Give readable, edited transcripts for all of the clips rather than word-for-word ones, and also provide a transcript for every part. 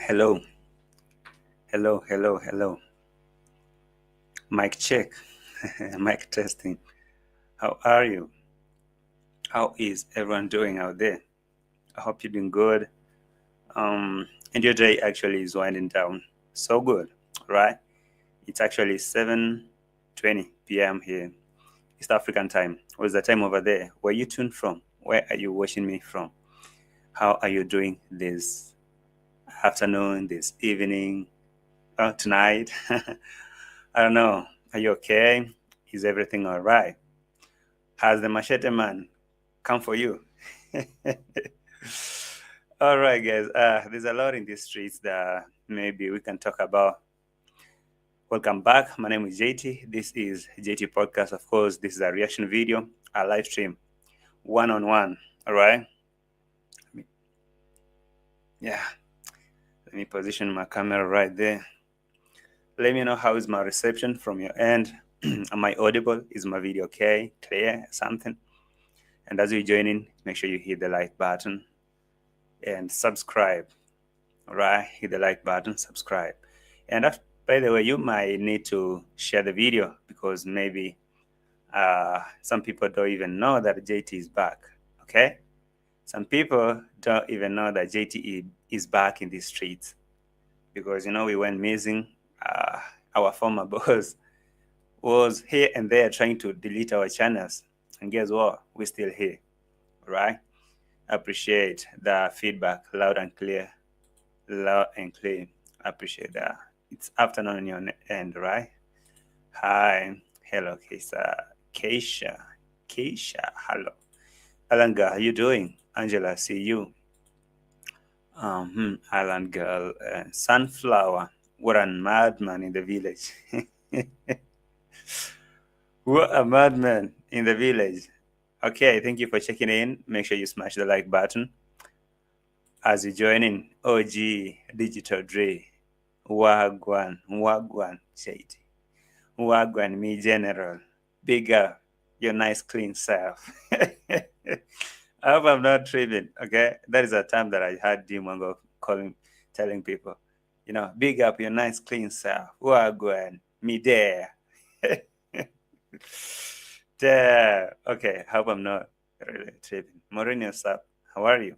Hello, hello. Mic check, mic testing. How are you? How is everyone doing out there? I hope you're doing good. And your day actually is winding down. So good, right? It's actually 7:20 p.m. here, East African time. What's the time over there? Where you tuned from? Where are you watching me from? How are you doing this afternoon, this evening, tonight? I don't know. Are you okay? Is everything all right? Has the machete man come for you? All right, guys. There's a lot in these streets that maybe we can talk about. Welcome back. My name is JT. This is JT Podcast. Of course, this is a reaction video, a live stream, one on one. All right. Yeah. Let me position my camera right there. Let me know how is my reception from your end. Am I audible? Is my video okay? Clear? Something? And as you join in, make sure you hit the like button and subscribe. All right, hit the like button, subscribe. And by the way, you might need to share the video because maybe some people don't even know that JT is back. Okay, some people don't even know that JT is back in the streets because we went missing. Our former boss was here and there trying to delete our channels, and guess what? We're still here. Right? Appreciate the feedback, loud and clear. Loud and clear. Appreciate that. It's afternoon on your end, right? Hi. Hello, Keisha. Hello. Alanga, how you doing? Angela, see you. Island girl. Sunflower. What a madman in the village. What a madman in the village. Okay, thank you for checking in. Make sure you smash the like button. As you join in, OG Digital Dre. Wagwan, shady. Wagwan, me general. Big up your nice clean self. I hope I'm not tripping, okay? That is a term that I heard Dimongo telling people, big up your nice clean self. Wagwan, me there. There. Okay, hope I'm not really tripping. Mourinho, up? How are you?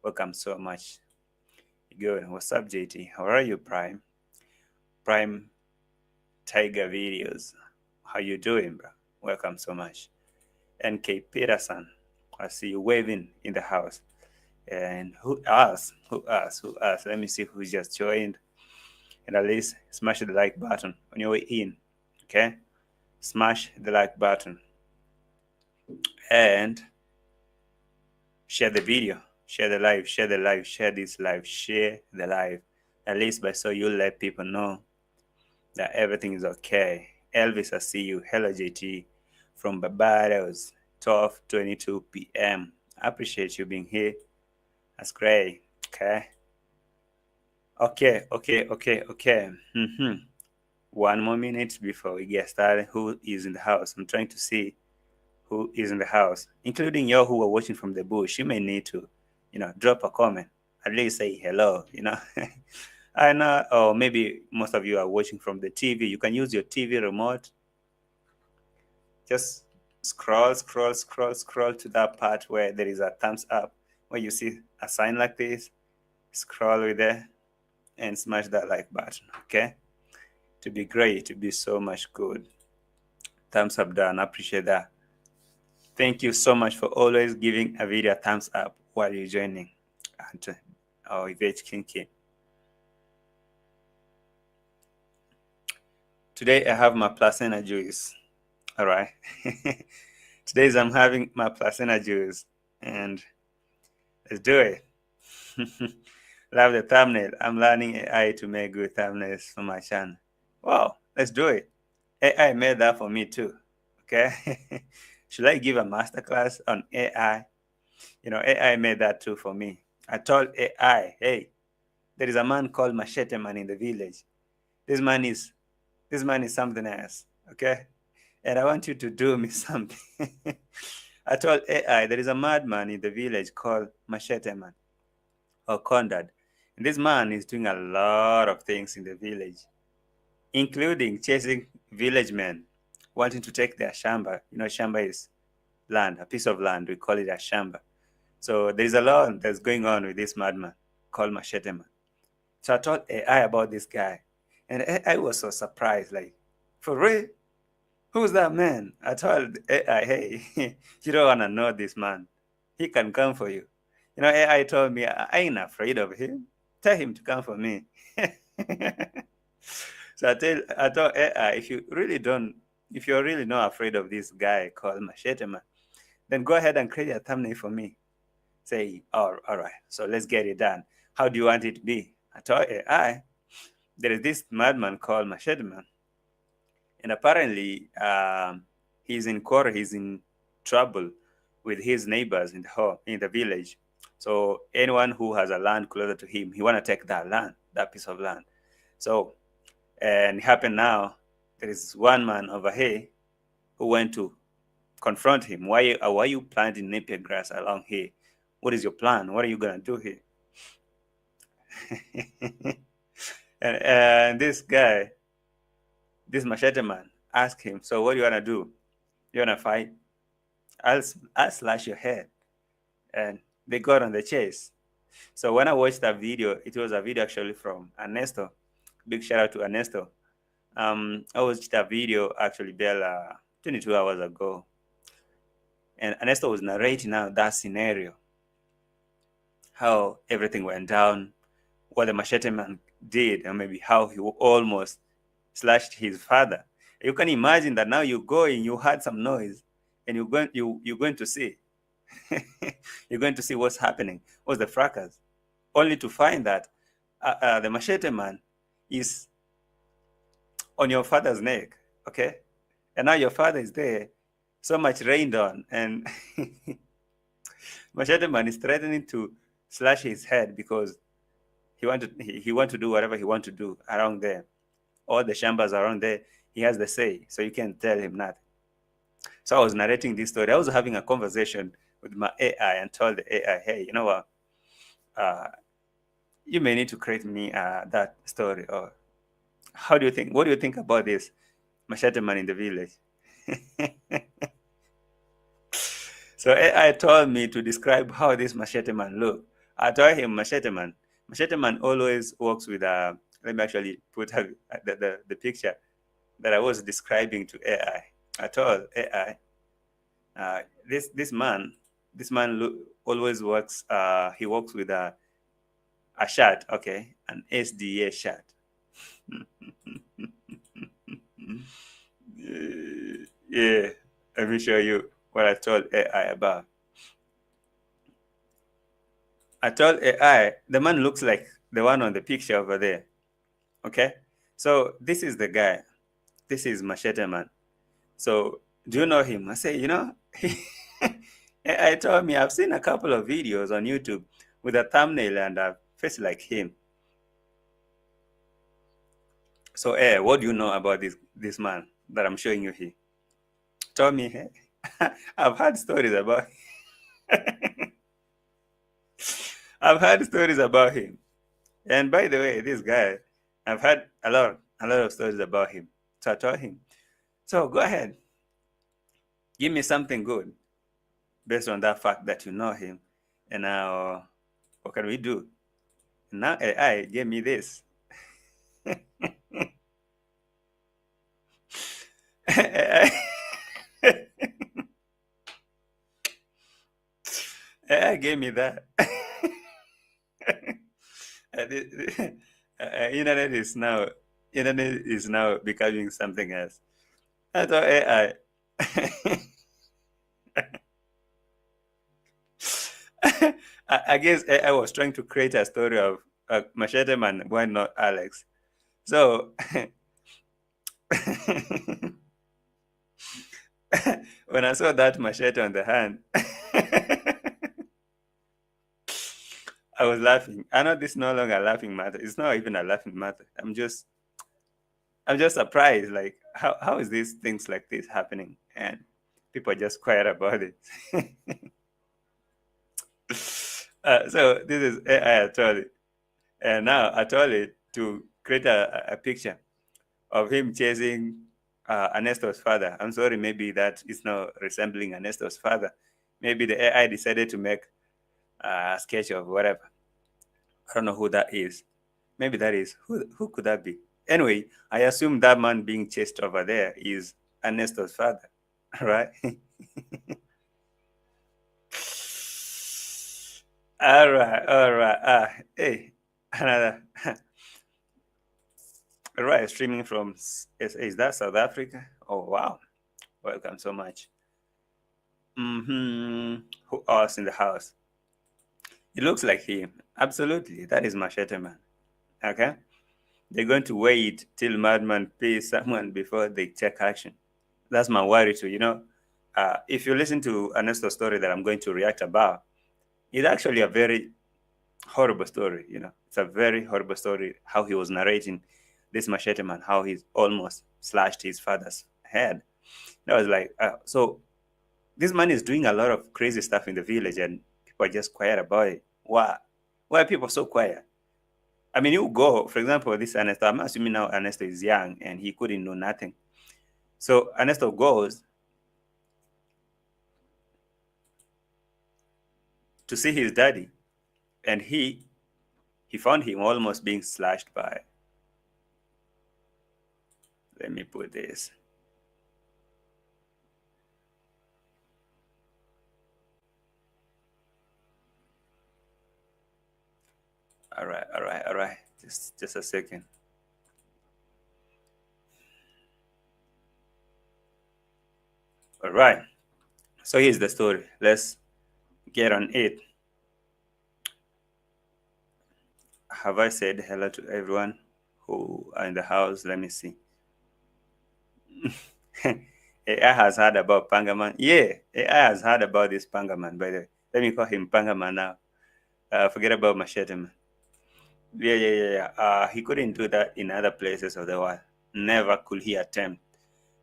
Welcome so much. Good. What's up, JT? How are you, Prime? Prime Tiger Videos. How you doing, bro? Welcome so much. NK Peterson. I see you waving in the house. And who else? Who else? Who else? Let me see who just joined. And at least smash the like button on your way in. Okay? Smash the like button. And share the video. Share the live. Share the live. Share this live. Share the live. At least by so you let people know that everything is okay. Elvis, I see you. Hello, JT from Barbados, 12:22 p.m. I appreciate you being here. That's great. Okay. Okay. One more minute before we get started. Who is in the house? I'm trying to see who is in the house, including you who are watching from the bush. You may need to, drop a comment. At least say hello. I know, or maybe most of you are watching from the TV. You can use your TV remote. Just scroll to that part where there is a thumbs up, where you see a sign like this. Scroll with there and smash that like button, okay? To be great, to be so much good. Thumbs up done. I appreciate that. Thank you so much for always giving a video a thumbs up while you're joining. And Yvette Kinky. Today I have my placenta juice. All right. Today's I'm having my placenta juice, and let's do it. Love the thumbnail. I'm learning AI to make good thumbnails for my channel. Wow, let's do it. AI made that for me too. Okay. Should I give a masterclass on AI? AI made that too for me. I told AI, hey, there is a man called Machete Man in the village. This man is something else. Okay. And I want you to do me something. I told AI there is a madman in the village called Machete Man. or cornered. And this man is doing a lot of things in the village, including chasing village men, wanting to take their shamba. You know, shamba is land, a piece of land. We call it a shamba. So there's a lot that's going on with this madman called Machete Man. So I told AI about this guy, and AI was so surprised, like, for real? Who's that man? I told AI, hey, you don't want to know this man. He can come for you. You know, AI told me, I ain't afraid of him. Tell him to come for me. So I told AI, if you're really not afraid of this guy called Machete Man, then go ahead and create a thumbnail for me. Say, oh, all right, so let's get it done. How do you want it to be? I told AI, there is this madman called Machete Man, and apparently he's in quarrel, he's in trouble with his neighbors in the village. So anyone who has a land closer to him, he want to take that land, that piece of land. So, and it happened now, there is one man over here who went to confront him. Why are you planting napier grass along here? What is your plan? What are you gonna do here? and this guy, this Machete Man, asked him, so what do you wanna do? You wanna fight? I'll slash your head. And they got on the chase. So when I watched that video, it was a video actually from ANESTO. Big shout out to ANESTO. I watched that video actually, Bella, 22 hours ago. And ANESTO was narrating out that scenario, how everything went down, what the Machete Man did, and maybe how he almost slashed his father. You can imagine that now you're going, you heard some noise, and you're going to see. You're going to see what's happening, what's the fracas, only to find that the Machete Man is on your father's neck, okay? And now your father is there, so much rained on, and Machete Man is threatening to slash his head because he want to do whatever he want to do around there. All the shambas around there, he has the say, so you can't tell him nothing. So I was narrating this story. I was having a conversation with my AI and told the AI, hey, you know what? You may need to create me that story. Or how do you think? What do you think about this Machete Man in the village? So AI told me to describe how this Machete Man looked. I told him, Machete Man always works with a. Let me actually put the picture that I was describing to AI. I told AI, this man always works. He works with a shirt, okay, an SDA shirt. Yeah, let me show you what I told AI about. I told AI the man looks like the one on the picture over there. Okay, so this is the guy. This is Machete Man. So do you know him? I say, you know, AI told me I've seen a couple of videos on YouTube with a thumbnail and a face like him. So, what do you know about this man that I'm showing you here? Told me, hey, I've heard stories about. I've heard stories about him. And by the way, this guy, I've had a lot of stories about him. So I told him, so go ahead, give me something good based on that fact that you know him. And now, what can we do? And now AI gave me this. AI gave me that. Internet is now becoming something else. I thought AI. I guess AI was trying to create a story of Machete Man, why not Alex? So when I saw that machete on the hand, I was laughing. I know this is no longer a laughing matter. It's not even a laughing matter. I'm just surprised. Like how is these things like this happening and people are just quiet about it? So this is AI. I told it, and now I told it to create a picture of him chasing Ernesto's father. I'm sorry, maybe that is not resembling Ernesto's father. Maybe the AI decided to make a sketch of whatever. I don't know who that is. Maybe that is. Who could that be? Anyway, I assume that man being chased over there is Ernesto's father, right? All right, all right. Hey, another. All right, streaming from is that South Africa? Oh wow, welcome so much. Who else in the house? It looks like him. Absolutely, that is Machete Man. Okay, they're going to wait till Madman pays someone before they take action. That's my worry too. If you listen to Ernesto's story that I'm going to react about, it's actually a very horrible story. It's a very horrible story how he was narrating this Machete Man, how he almost slashed his father's head. I was like, so this man is doing a lot of crazy stuff in the village, and people are just quiet about it. Why are people so quiet? I mean, you go, for example, this Ernesto. I'm assuming now Ernesto is young and he couldn't know nothing. So Ernesto goes to see his daddy, and he found him almost being slashed by. Let me put this. All right, all right, all right. Just a second. All right. So here's the story. Let's get on it. Have I said hello to everyone who are in the house? Let me see. AI has heard about Pangaman. Yeah, AI has heard about this Pangaman, by the way. Let me call him Pangaman now. Forget about Machete Man. Yeah. He couldn't do that in other places of the world. Never could he attempt.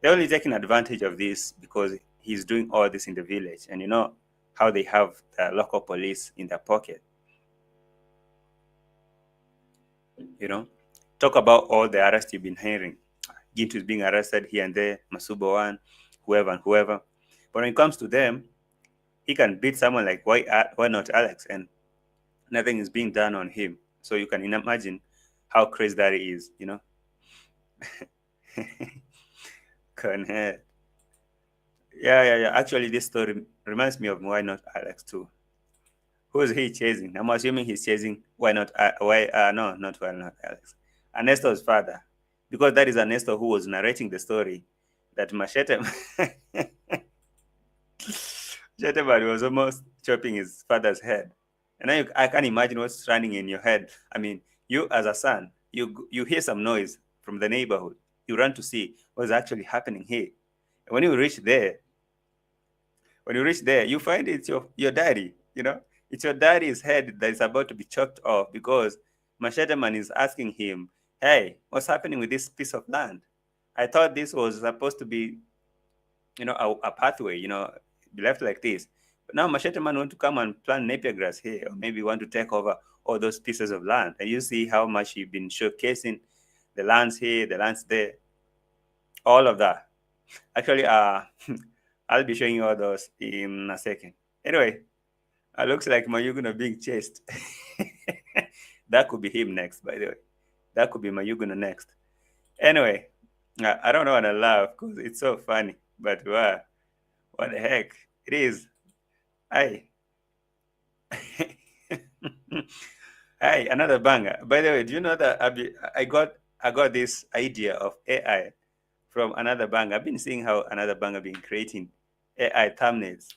They're only taking advantage of this because he's doing all this in the village. And you know how they have the local police in their pocket. Talk about all the arrests you've been hearing. Gintu is being arrested here and there, Masubo one, whoever and whoever. But when it comes to them, he can beat someone like why not Alex, and nothing is being done on him. So you can imagine how crazy that is. Connect. Yeah. Actually, this story reminds me of Why Not Alex too. Who is he chasing? I'm assuming he's chasing Why Not? Why? No, not Why Not Alex. Ernesto's father, because that is Ernesto who was narrating the story that Machete Machete was almost chopping his father's head. And now I can imagine what's running in your head. I mean, you as a son, you hear some noise from the neighborhood. You run to see what's actually happening here. And when you reach there, you find it's your daddy. It's your daddy's head that is about to be chopped off because Machete Man is asking him, hey, what's happening with this piece of land? I thought this was supposed to be, a pathway, be left like this. But now Machete Man want to come and plant Napier grass here, or maybe want to take over all those pieces of land. And you see how much you've been showcasing the lands here, the lands there, all of that. Actually, I'll be showing you all those in a second. Anyway, it looks like Mayuguna being chased. That could be him next, by the way. That could be Mayuguna next. Anyway, I don't know what I laugh because it's so funny. But wow, what the heck? It is. Hey. Hey, another banger. By the way, do you know that I got this idea of AI from another banger? I've been seeing how another banger been creating AI thumbnails.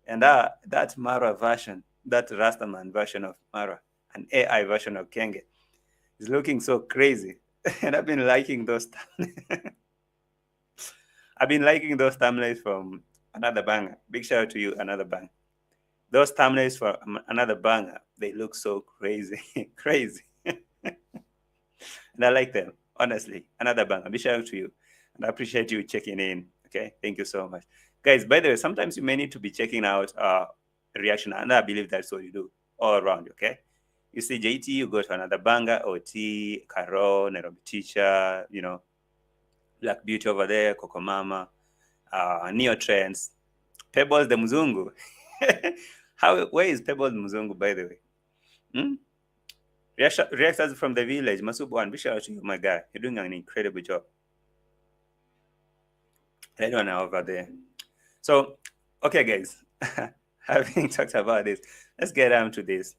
And that Mara version, that Rastaman version of Mara, an AI version of Kenge, is looking so crazy. And I've been liking those. I've been liking those thumbnails from another banger. Big shout out to you, another banger. Those thumbnails for another banger, they look so crazy, crazy. And I like them, honestly. Another banger. Big shout out to you. And I appreciate you checking in. Okay, thank you so much. Guys, by the way, sometimes you may need to be checking out reaction, and I believe that's what you do. all around, okay? You see JT, you go to another banger, OT, Caro, Nairobi Teacher, you know, Black Beauty over there, Coco Mama, Neo Trends, Pebbles the Mzungu. Where is Pebbles Mzungu, by the way? Hmm? Reactors from the village, Masubu, and big shout out to you, my guy. You're doing an incredible job. Everyone over there. So, okay, guys, having talked about this, let's get down to this.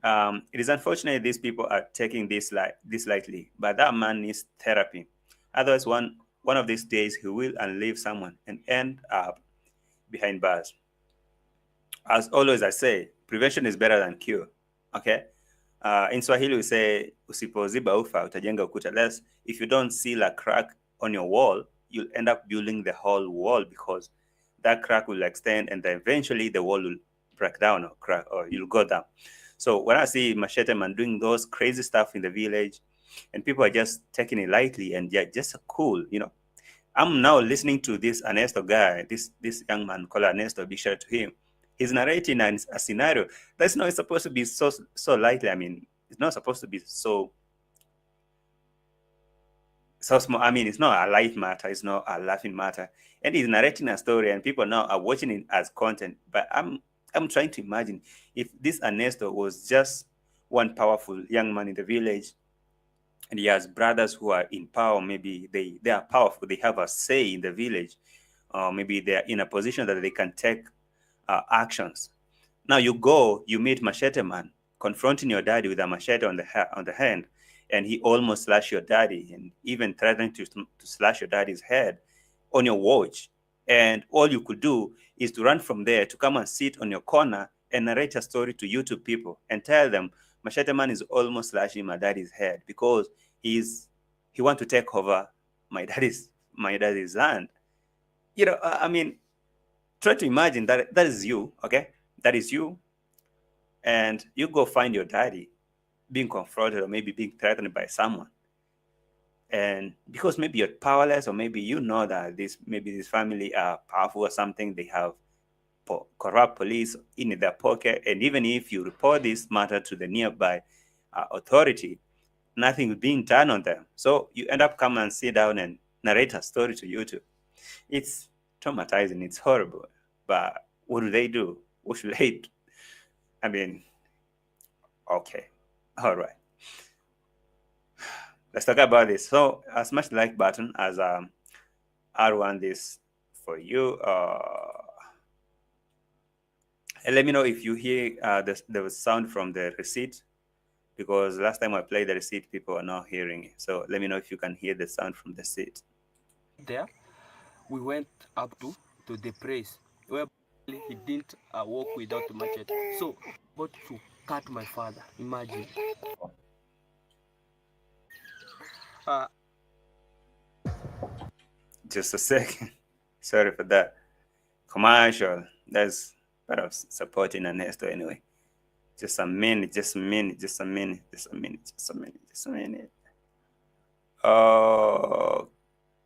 It is unfortunate these people are taking this lightly, but that man needs therapy. Otherwise, one of these days he will unleash someone and end up behind bars. As always, I say prevention is better than cure. Okay. In Swahili we say usipoziba ufa utajenga ukuta. Less if you don't seal a crack on your wall, you'll end up building the whole wall because that crack will extend and then eventually the wall will break down or crack or you'll go down. So when I see Machete Man doing those crazy stuff in the village and people are just taking it lightly and they're just cool, you know. I'm now listening to this Ernesto guy, this young man called Ernesto, big shout out to him. He's narrating a scenario that's not supposed to be so lightly. I mean, it's not supposed to be so small. I mean, it's not a light matter. It's not a laughing matter. And he's narrating a story, and people now are watching it as content. But I'm trying to imagine if this Ernesto was just one powerful young man in the village, and he has brothers who are in power. Maybe they are powerful. They have a say in the village. Maybe they are in a position that they can take actions. Now you go, you meet Machete Man, confronting your daddy with a machete on the hand, and he almost slashed your daddy, and even threatening to slash your daddy's head on your watch. And all you could do is to run from there to come and sit on your corner and narrate a story to YouTube people and tell them Machete Man is almost slashing my daddy's head because he want to take over my daddy's land. You know, I mean, try to imagine that is you, okay? That is you, and you go find your daddy being confronted or maybe being threatened by someone. And because maybe you're powerless or maybe you know that this family are powerful or something, they have corrupt police in their pocket, and even if you report this matter to the nearby authority, nothing is being done on them. So you end up come and sit down and narrate a story to YouTube. It's traumatizing. It's horrible. But what do they do? What should they do? I mean, okay. All right. Let's talk about this. So smash the like button as I run this for you. And let me know if you hear the sound from the receipt, because last time I played the receipt, people are not hearing it. So let me know if you can hear the sound from the receipt. There, we went up to the place where he didn't walk without the machete. So, got to cut my father. Imagine. Just a second. Sorry for that. Commercial. That's part of supporting Ernesto anyway. Just a minute, just a minute, just a minute, just a minute, just a minute, just a minute.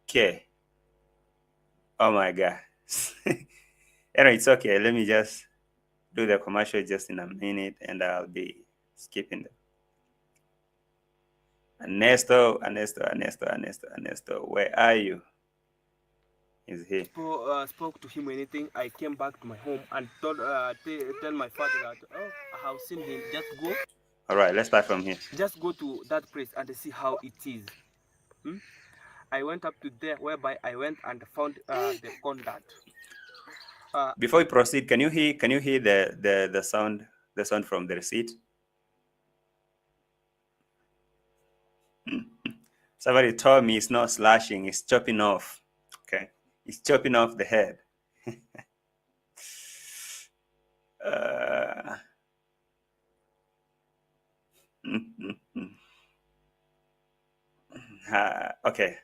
Okay. Oh my God. Anyway, it's okay. Let me just do the commercial just in a minute and I'll be skipping them. Ernesto, where are you? Is he? Spoke to him anything. I came back to my home and told tell my father that I have seen him. Just go. All right, let's start from here. Just go to that place and see how it is. I went up to there, whereby I went and found the conduct. Before we proceed, can you hear the sound from the receipt? Somebody told me it's not slashing, it's chopping off. Okay, it's chopping off the head. Okay.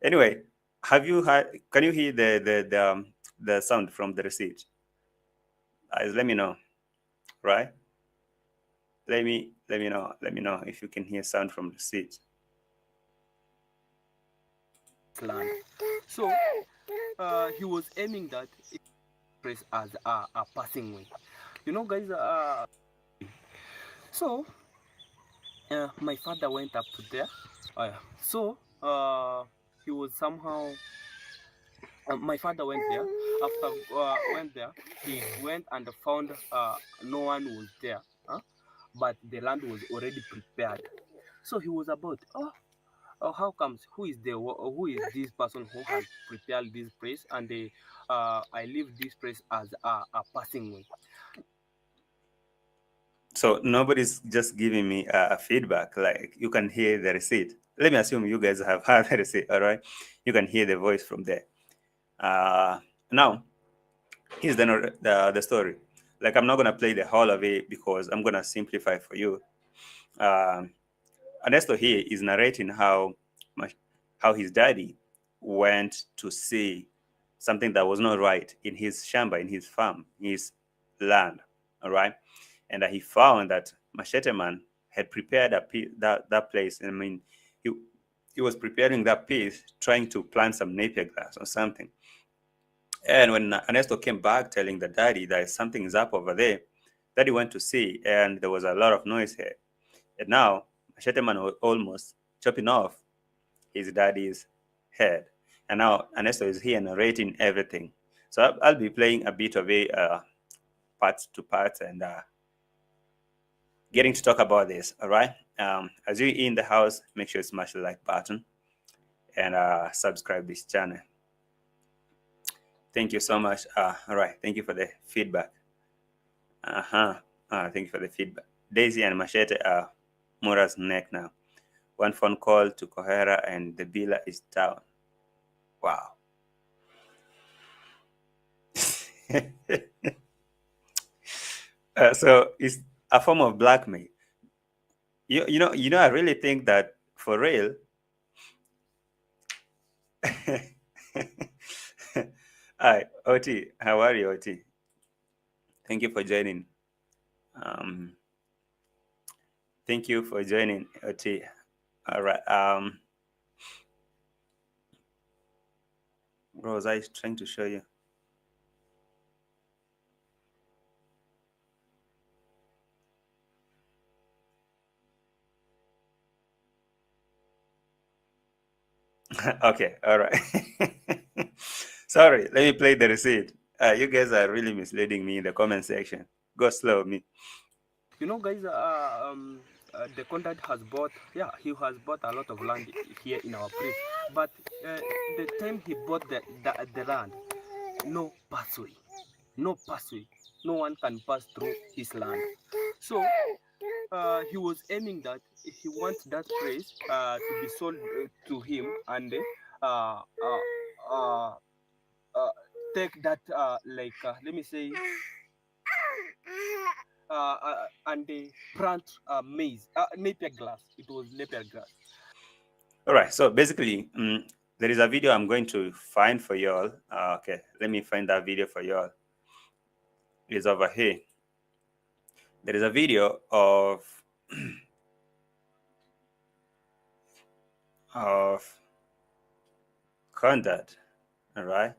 Anyway, have you heard? Can you hear the sound from the receipt? Let me know, right? Let me know. Let me know if you can hear sound from the receipt. Land. So he was aiming that. praise as a passing way. You know, guys. So my father went up to there. So he was somehow. My father went there. After went there, he went and found no one was there, but the land was already prepared. So he was about, how comes? Who is the who is this person who has prepared this place, and I leave this place as a passing way. So nobody's just giving me a feedback. Like you can hear the receipt. Let me assume you guys have heard the receipt. All right, you can hear the voice from there. Now, here's the story. Like I'm not gonna play the whole of it because I'm gonna simplify for you. Um, Ernesto here is narrating how his daddy went to see something that was not right in his shamba, in his farm, his land. All right, and he found that Machete Man had prepared that place. I mean, he was preparing that piece, trying to plant some napier grass or something. And when Ernesto came back telling the daddy that something is up over there, daddy went to see, and there was a lot of noise here. And now Machete Man was almost chopping off his daddy's head. And now Ernesto is here narrating everything. So I'll be playing a bit of it, parts to parts, and getting to talk about this. All right. As you're in the house, make sure you smash the like button and subscribe this channel. Thank you so much. All right. Thank you for the feedback. Thank you for the feedback. Daisy and Machete are Mura's neck now. One phone call to Kohera and the Bila is down. Wow. So it's a form of blackmail. You know, I really think that for real. Hi, Oti. How are you, Oti? Thank you for joining. Thank you for joining, Oti. All right. What was I trying to show you? Okay. All right. Sorry. Let me play the receipt. You guys are really misleading me in the comment section. Go slow, me. You know, guys, the content has bought, yeah, he has bought a lot of land here in our place. But the time he bought the land, no pathway, no one can pass through his land. So he was aiming that he wants that place to be sold to him, and uh, uh, uh, take that let me say and they plant maize, napier grass. It was napier grass. All right. So basically, there is a video I'm going to find for y'all. Okay. Let me find that video for y'all. It's over here. There is a video of conduct. All right.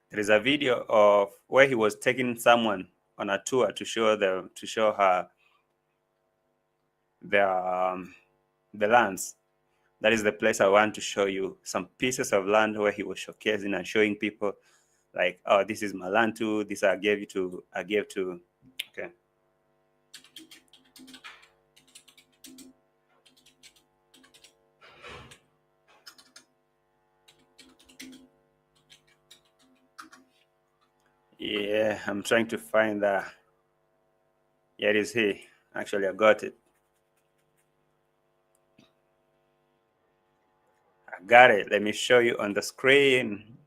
There is a video of where he was taking someone on a tour to show her the lands. That is the place I want to show you. Some pieces of land where he was showcasing and showing people, like, oh, this is my land too. This I gave to. Okay. Yeah, I'm trying to find that. Yeah, it is here. Actually, I got it. I got it. Let me show you on the screen.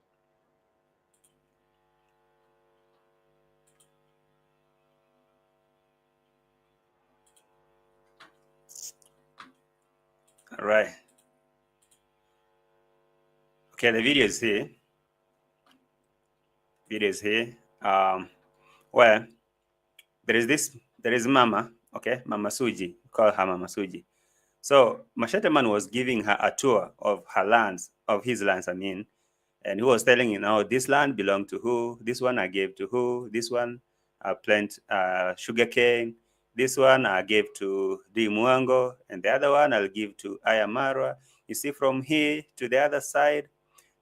All right. Okay, the video is here. Video is here. Well, there is mama Okay, Mama Suji, call her Mama Suji. So Machete Man was giving her a tour of her lands, of his lands, I mean, and he was telling, this land belonged to who, this one I gave to who, this one I plant sugarcane, this one I gave to Di Muango, and the other one I'll give to Ayamara. You see, from here to the other side,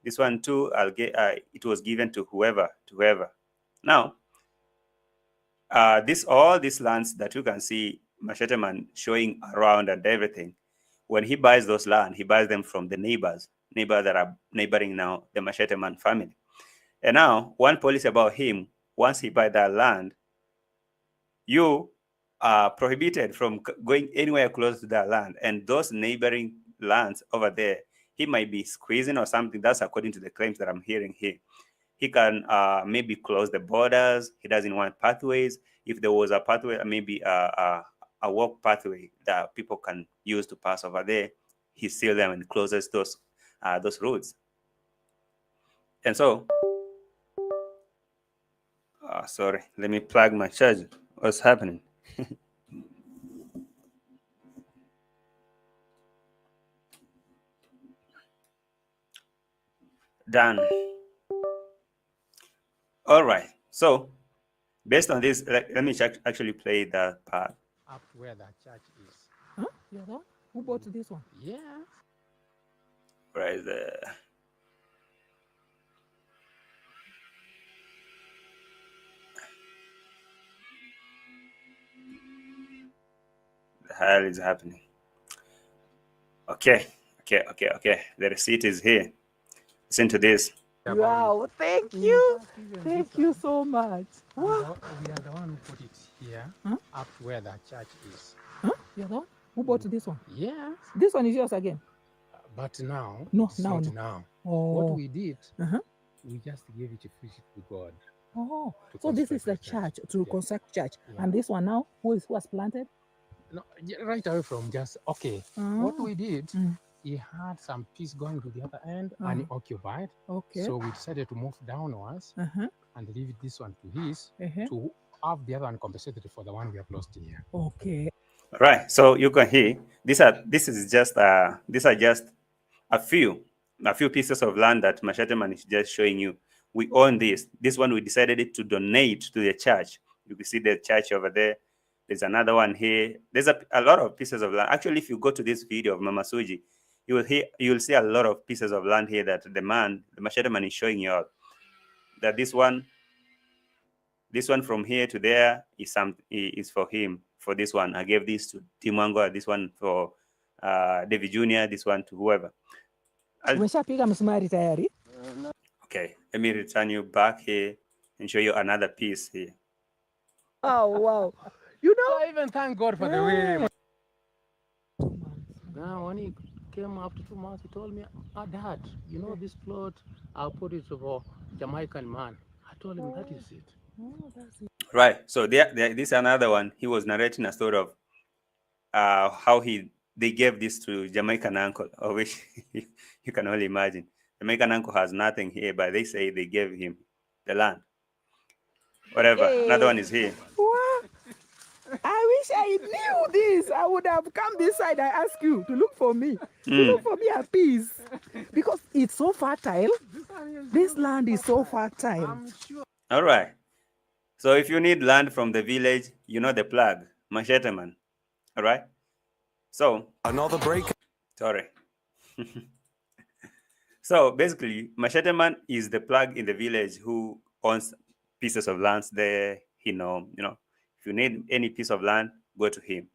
this one too, it was given to whoever, Now, all these lands that you can see Machete Man showing around and everything, when he buys those land, he buys them from the neighbors that are neighboring now the Machete Man family. And now, one policy about him, once he buys that land, you are prohibited from going anywhere close to that land. And those neighboring lands over there, he might be squeezing or something. That's according to the claims that I'm hearing here. He can maybe close the borders. He doesn't want pathways. If there was a pathway, maybe a walk pathway that people can use to pass over there, he seals them and closes those roads. And so, sorry, let me plug my charger. What's happening? Done. All right. So, based on this, let me actually play that part. Up to where that church is. Huh? You're the one who bought this one? Yeah. Right there. The hell is happening? Okay. The receipt is here. Listen to this. Wow, thank you. Thank you so much. Wow. We are the one who put it here, up to where that church is. Huh? You're the one who bought this one? Yeah. This one is yours again? But now, No, it's not now. Oh. What we did, we just gave it to God. Oh, so this is the church, to construct church. Yeah. And this one now, who was planted? No, right away from just, okay. What we did, he had some piece going to the other end and occupied. Okay. So we decided to move downwards and leave this one to his, to have the other one compensated for the one we have lost here. Okay. Right. So you can hear these are just a few pieces of land that Machete Man is just showing you. We own this. This one we decided to donate to the church. You can see the church over there. There's another one here. There's a lot of pieces of land. Actually, if you go to this video of Mama Suji, you'll see a lot of pieces of land here that the Machete Man is showing you out. That this one from here to there is for him. For this one, I gave this to Timango. This one for David Jr. This one to whoever. Okay, let me return you back here and show you another piece here. Oh wow! I even thank God for the way. Now, when he came after 2 months, he told me, Dad, this plot, I'll put it for Jamaican man. I told him, that is it. Oh, that's it. Right. So this is another one. He was narrating a story of how they gave this to Jamaican uncle, of which you can only imagine. Jamaican uncle has nothing here, but they say they gave him the land. Whatever. Hey. Another one is here. What? I wish I knew this. I would have come this side. I ask you to look for me. To look for me a piece. Because it's so fertile. This land is so fertile. I'm sure. All right. So if you need land from the village, you know the plug, Machete Man. All right. So another break. Sorry. So basically, Machete Man is the plug in the village who owns pieces of lands there. If you need any piece of land, go to him.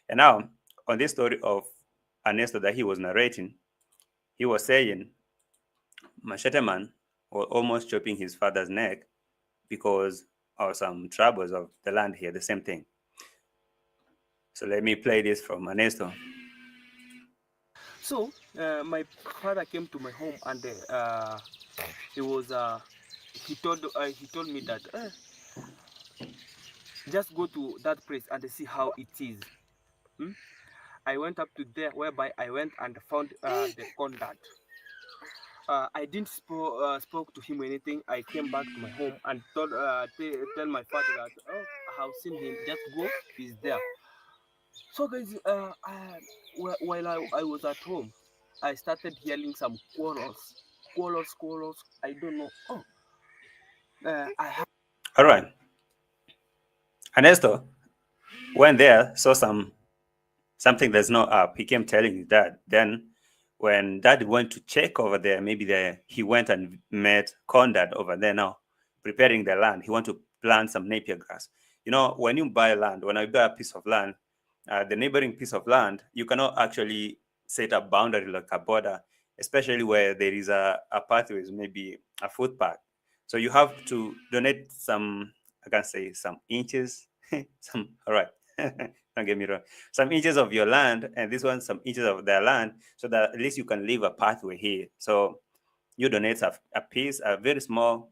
And now, on this story of ANESTO that he was narrating, he was saying Machete Man was almost chopping his father's neck because of some troubles of the land here, the same thing. So let me play this from ANESTO. So my father came to my home and he told me that just go to that place and see how it is. I went up to there, whereby I went and found the contact. I didn't spoke to him or anything. I came back to my home and tell my father that, I have seen him. Just go, he's there. So guys, while I was at home, I started hearing some quarrels. I don't know. Oh, I have. All right. Ernesto went there, saw something that's not up. He came telling his dad. Then when dad went to check over there, maybe there he went and met Condad over there now, preparing the land. He want to plant some napier grass. You know, when you buy land, when I buy a piece of land, the neighboring piece of land, you cannot actually set a boundary like a border, especially where there is a pathway, maybe a footpath. So you have to donate some, I can say some inches, some, all right, don't get me wrong, some inches of your land, and this one some inches of their land, so that at least you can leave a pathway here. So you donate a piece, a very small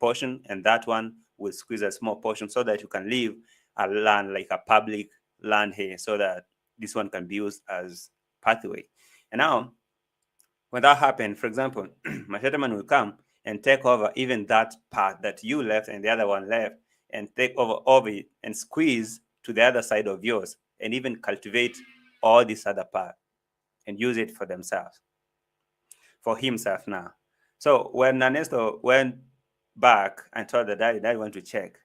portion, and that one will squeeze a small portion so that you can leave a land like a public land here, so that this one can be used as pathway. And now when that happens, for example, Machete Man will come and take over even that part that you left and the other one left, and take over it and squeeze to the other side of yours, and even cultivate all this other part and use it for themselves, for himself now. So when Ernesto went back and told the daddy went to check,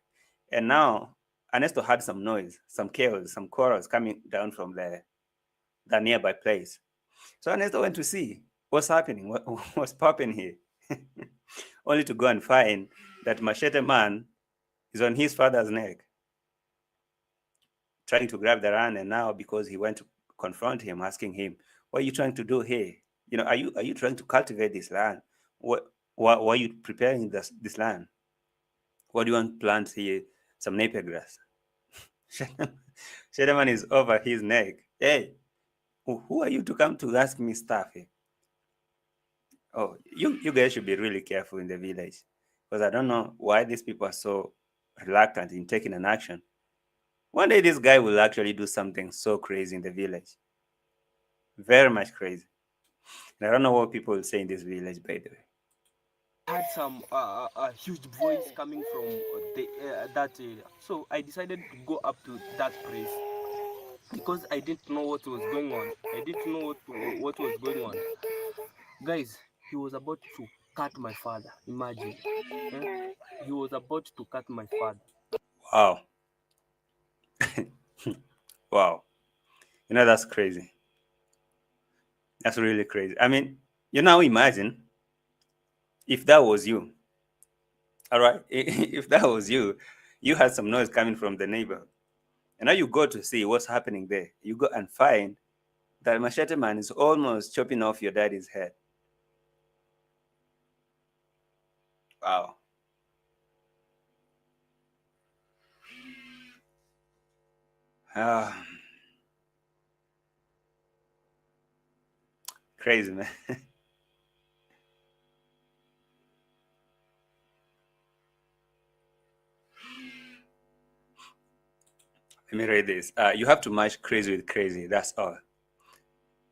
and now Ernesto had some noise, some chaos, some quarrels coming down from the nearby place. So Ernesto went to see what's happening, what's popping here, only to go and find that Machete Man is on his father's neck, trying to grab the land. And now, because he went to confront him, asking him, "What are you trying to do here? You know, are you trying to cultivate this land? Why are you preparing this land? What do you want to plant here? Some napier grass." Shedeman is over his neck. Hey, who are you to come to ask me stuff here? Oh, you guys should be really careful in the village, because I don't know why these people are so reluctant in taking an action. One day this guy will actually do something so crazy in the village. Very much crazy. And I don't know what people will say in this village, by the way. Had some a huge voice coming from that area, so I decided to go up to that place because I didn't know what was going on. I didn't know what was going on. Guys, he was about to cut my father. Imagine, eh? He was about to cut my father. Wow. Wow. You know, that's crazy. That's really crazy. I mean, you now imagine if that was you. All right. If that was you, you had some noise coming from the neighbor. And now you go to see what's happening there. You go and find that Machete Man is almost chopping off your daddy's head. Wow. Ah, crazy, man. Let me read this. You have to match crazy with crazy. That's all.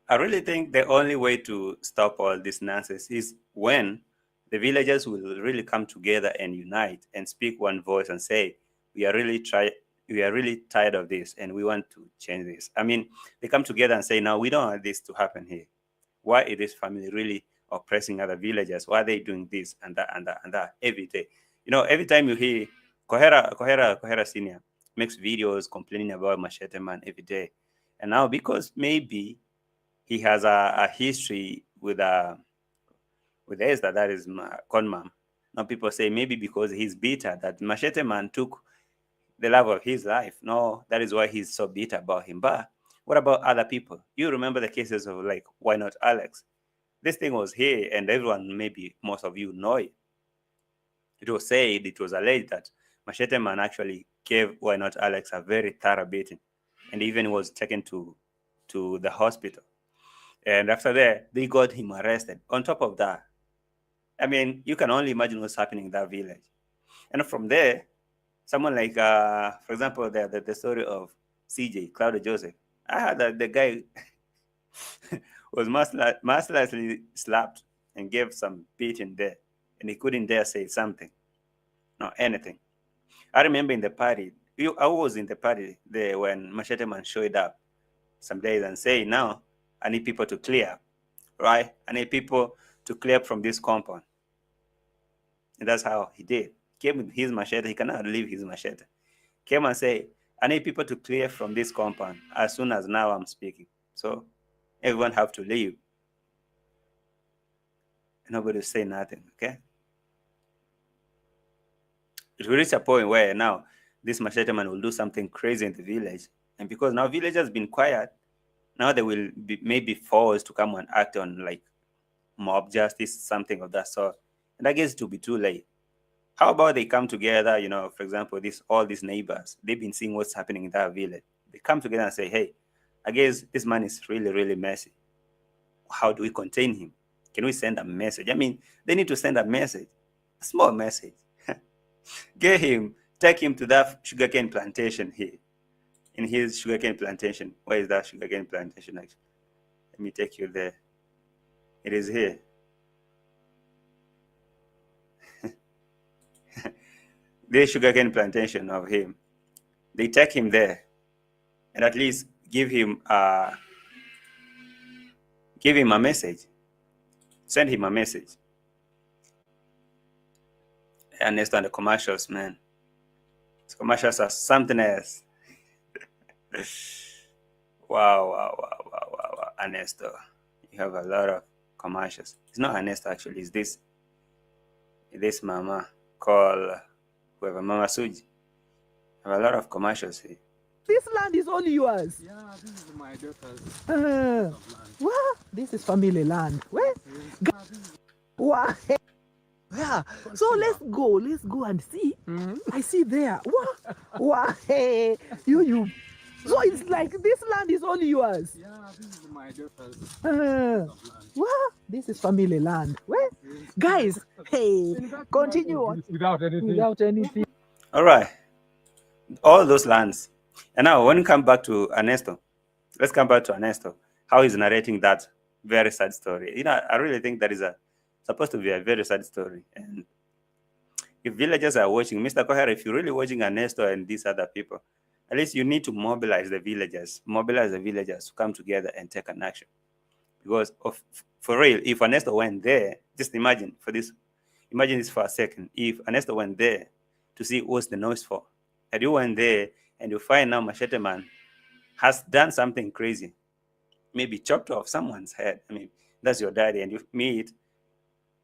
I really think the only way to stop all this nonsense is when the villagers will really come together and unite and speak one voice and say, we are really tired of this and we want to change this. I mean, they come together and say, no, we don't want this to happen here. Why is this family really oppressing other villagers? Why are they doing this and that and that and that every day? You know, every time you hear Kohera Senior makes videos complaining about Machete Man every day. And now because maybe he has a history with Esther, that is my con mom. Now people say maybe because he's bitter that Machete Man took the love of his life. No, that is why he's so bitter about him. But what about other people? You remember the cases of like Why Not Alex? This thing was here, and everyone, maybe most of you know it. It was said, it was alleged that Machete Man actually gave Why Not Alex a very thorough beating, and even was taken to the hospital. And after that, they got him arrested. On top of that, I mean, you can only imagine what's happening in that village. And from there, someone like, for example, the story of CJ, Claudio Joseph. I heard that the guy was mercilessly slapped and gave some beating there, and he couldn't dare say something, no anything. I remember in the party, I was in the party there when Machete Man showed up some days and say, now I need people to clear, right? I need people to clear from this compound. And that's how he did. Came with his machete. He cannot leave his machete. Came and say, I need people to clear from this compound as soon as now I'm speaking. So everyone have to leave. Nobody say nothing, okay? It will reach a point where now this machete man will do something crazy in the village. And because now village has been quiet, now they will be maybe forced to come and act on like mob justice, something of that sort. And I guess it will be too late. How about they come together, for example, all these neighbors, they've been seeing what's happening in that village. They come together and say, hey, I guess this man is really, really messy. How do we contain him? Can we send a message? I mean, they need to send a message, a small message. Get him, take him to that sugarcane plantation here. In his sugarcane plantation. Where is that sugarcane plantation actually? Let me take you there. It is here. This sugarcane plantation of him. They take him there and at least give him a message. Send him a message. Anesto and the commercials, man. The commercials are something else. Wow. Anesto. You have a lot of commercials. It's not Anesto actually, it's this mama called whoever, Mama Suji. You have a lot of commercials here. This land is all yours. Yeah, this is my daughter's. What? This is family land. Where? Wow. Yeah. So let's go and see. I see there. Wow. Wow. Hey. You. So it's like this land is all yours. Yeah, this is my daughter's. Wow. This is family land. Where? Guys, hey, continue. Without anything. All right. All those lands. And now when we come back to Anesto, let's come back to Anesto. How he's narrating that very sad story. I really think that is supposed to be a very sad story. And if villagers are watching, Mr. Kohara, if you're really watching Anesto and these other people, at least you need to mobilize the villagers to come together and take an action. Because for real, if Anesto went there, just imagine this for a second. If Anesto went there to see what's the noise for, and you went there and you find now Machete Man has done something crazy, maybe chopped off someone's head. I mean, that's your daddy, and you meet,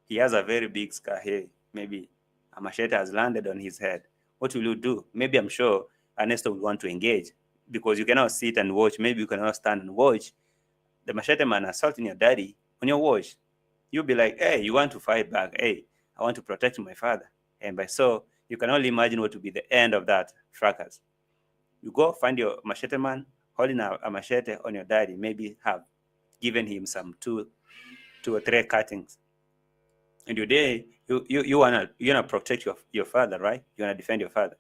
he has a very big scar here. Maybe a machete has landed on his head. What will you do? Maybe I'm sure Anesto will want to engage because you cannot sit and watch. Maybe you cannot stand and watch the machete man assaulting your daddy on your watch. You'll be like, hey, you want to fight back. Hey, I want to protect my father. And by so, you can only imagine what will be the end of that fracas. You go find your machete man holding a machete on your daddy, maybe have given him some two or three cuttings. And you wanna protect your father, right? You wanna defend your father.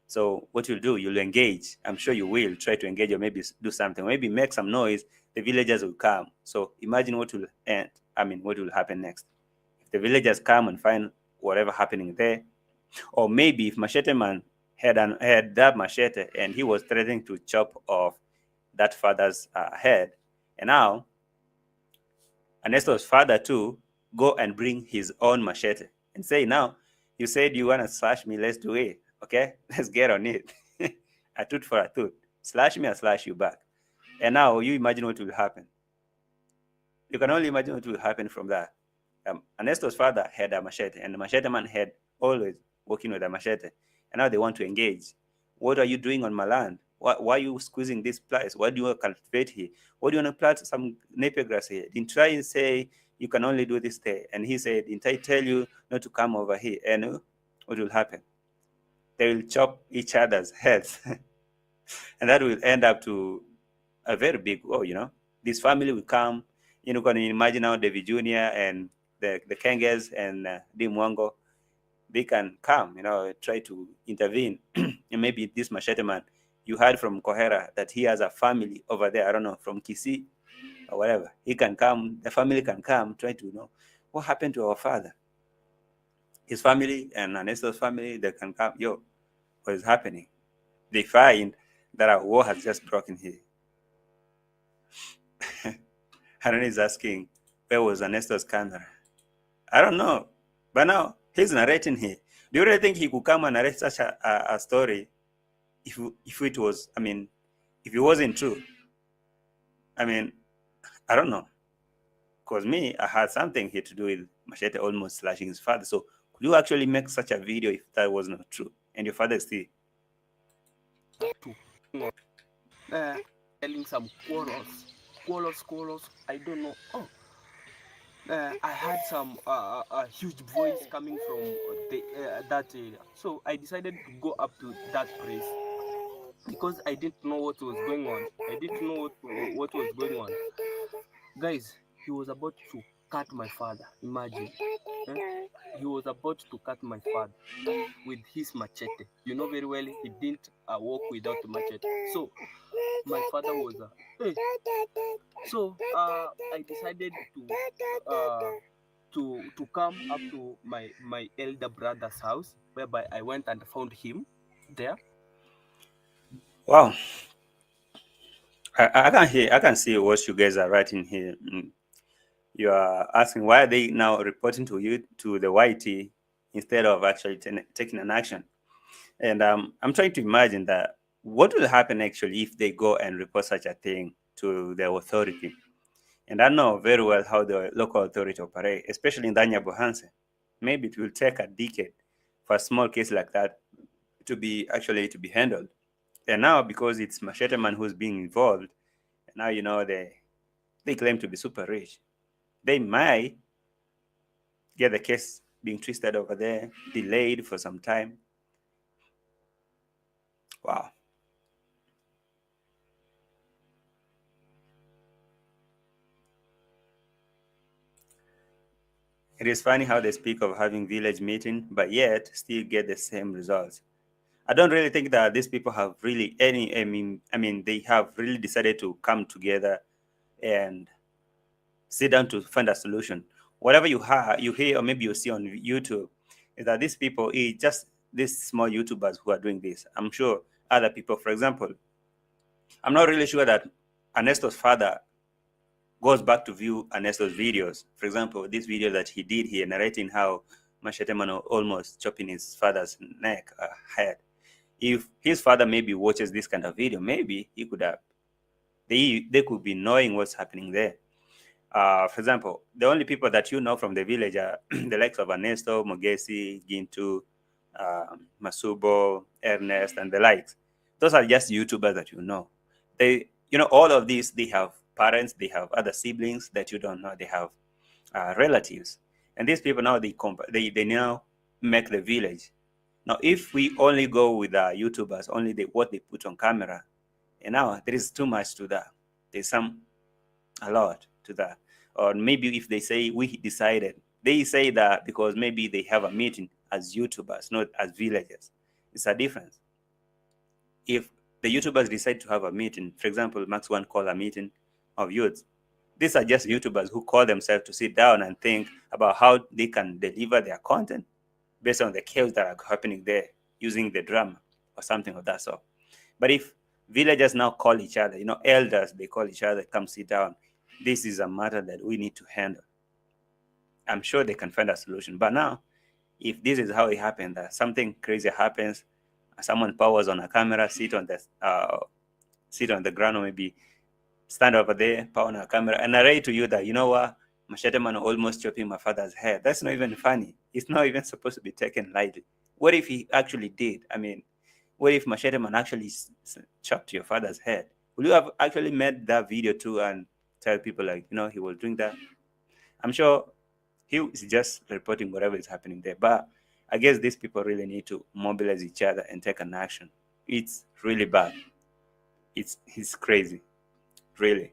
So what you'll do, you'll engage. I'm sure you will try to engage or maybe do something, maybe make some noise. The villagers will come. So imagine what will happen next. If the villagers come and find whatever happening there, or maybe if Machete Man had that machete and he was threatening to chop off that father's head, and now Anesto's father too go and bring his own machete and say, now you said you want to slash me, let's do it. Okay, let's get on it. A tooth for a tooth. Slash me, I slash you back. And now you imagine what will happen. You can only imagine what will happen from that. Anesto's father had a machete, and the machete man had always working with a machete. And now they want to engage. What are you doing on my land? Why are you squeezing this place? Why do you want to cultivate here? Why do you want to plant some napier grass here? Didn't try and say you can only do this there. And he said, didn't I tell you not to come over here? And what will happen? They will chop each other's heads. And that will end up to a very big war, This family will come, can you imagine now David Jr. and the Kenges and Dimwango, they can come, try to intervene. And maybe this machete man, you heard from Kohera that he has a family over there, I don't know, from Kisii or whatever. He can come, the family can come, try to know what happened to our father. His family and Anesto's family, they can come, what is happening? they find that a war has just broken here. Haran is asking, where was Anesto's camera? I don't know. But now he's narrating here. Do you really think he could come and narrate such a story if it was, I mean, if it wasn't true? I mean, I don't know. Because me, I had something here to do with Machete almost slashing his father. So could you actually make such a video if that was not true? And your father is still telling some quarrels. I don't know. Oh, I had some a huge voice coming from that area. So I decided to go up to that place because I didn't know what was going on. I didn't know what was going on. Guys, he was about to cut my father. Imagine. He was about to cut my father with his machete. You know very well he didn't walk without the machete. So my father was so I decided to come up to my elder brother's house, whereby I went and found him there. wow. I can see what you guys are writing here. You are asking why are they now reporting to you to the YT instead of actually taking an action. And I'm trying to imagine that what will happen actually if they go and report such a thing to the authority. And I know very well how the local authority operate, especially in Danya Bohanse. Maybe it will take a decade for a small case like that to be handled. And now because it's Machete Man who's being involved, and now they claim to be super rich. They might get the case being twisted over there, delayed for some time. Wow. It is funny how they speak of having village meeting, but yet still get the same results. I don't really think that these people have really I mean, they have really decided to come together and sit down to find a solution. Whatever you hear, or maybe you see on YouTube, is that these people, it's just these small YouTubers who are doing this. I'm sure other people, for example, I'm not really sure that Anesto's father goes back to view Anesto's videos. For example, this video that he did here, narrating how Machete Man almost chopping his father's neck, head. If his father maybe watches this kind of video, maybe he could have, they could be knowing what's happening there. For example, the only people that you know from the village are the likes of Anesto, Mogesi, Gintu, Masubo, Ernest, and the likes. Those are just YouTubers that you know. They, all of these, they have parents, they have other siblings that you don't know, they have relatives. And these people now, they now make the village. Now, if we only go with the YouTubers, only what they put on camera, and now there is too much to that. There's a lot to that. Or maybe if they say we decided, they say that because maybe they have a meeting as YouTubers, not as villagers. It's a difference. If the YouTubers decide to have a meeting, for example, Max One called a meeting of youths. These are just YouTubers who call themselves to sit down and think about how they can deliver their content based on the chaos that are happening there using the drama or something of that sort. But if villagers now call each other, elders, they call each other, come sit down, this is a matter that we need to handle. I'm sure they can find a solution. But now, if this is how it happened, that something crazy happens, someone powers on a camera, sit on the ground, or maybe stand over there, power on a camera, and narrate to you that, you know what, Machete Man almost chopping my father's head. That's not even funny. It's not even supposed to be taken lightly. What if he actually did? I mean, what if Machete Man actually chopped your father's head? Would you have actually made that video too and tell people like, he was doing that? I'm sure he is just reporting whatever is happening there. But I guess these people really need to mobilize each other and take an action. It's really bad. It's crazy. Really.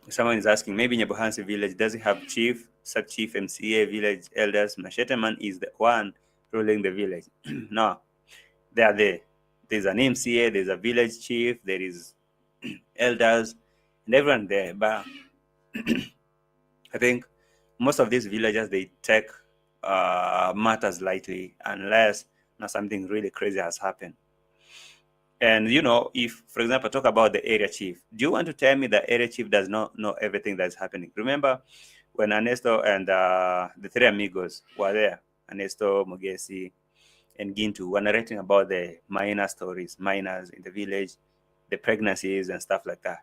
Someone is asking, maybe Nyabohansi village doesn't have chief, sub-chief, MCA, village elders. Machete Man is the one ruling the village. No, they are there. There's an MCA, there's a village chief, there is elders, and everyone there. But I think most of these villagers, they take matters lightly unless Now something really crazy has happened. And you know, if, for example, talk about the area chief, do you want to tell me the area chief does not know everything that's happening? Remember when Ernesto and the three amigos were there, Ernesto, Mogesi, and Gintu, were narrating about the minor stories, minors in the village, the pregnancies and stuff like that.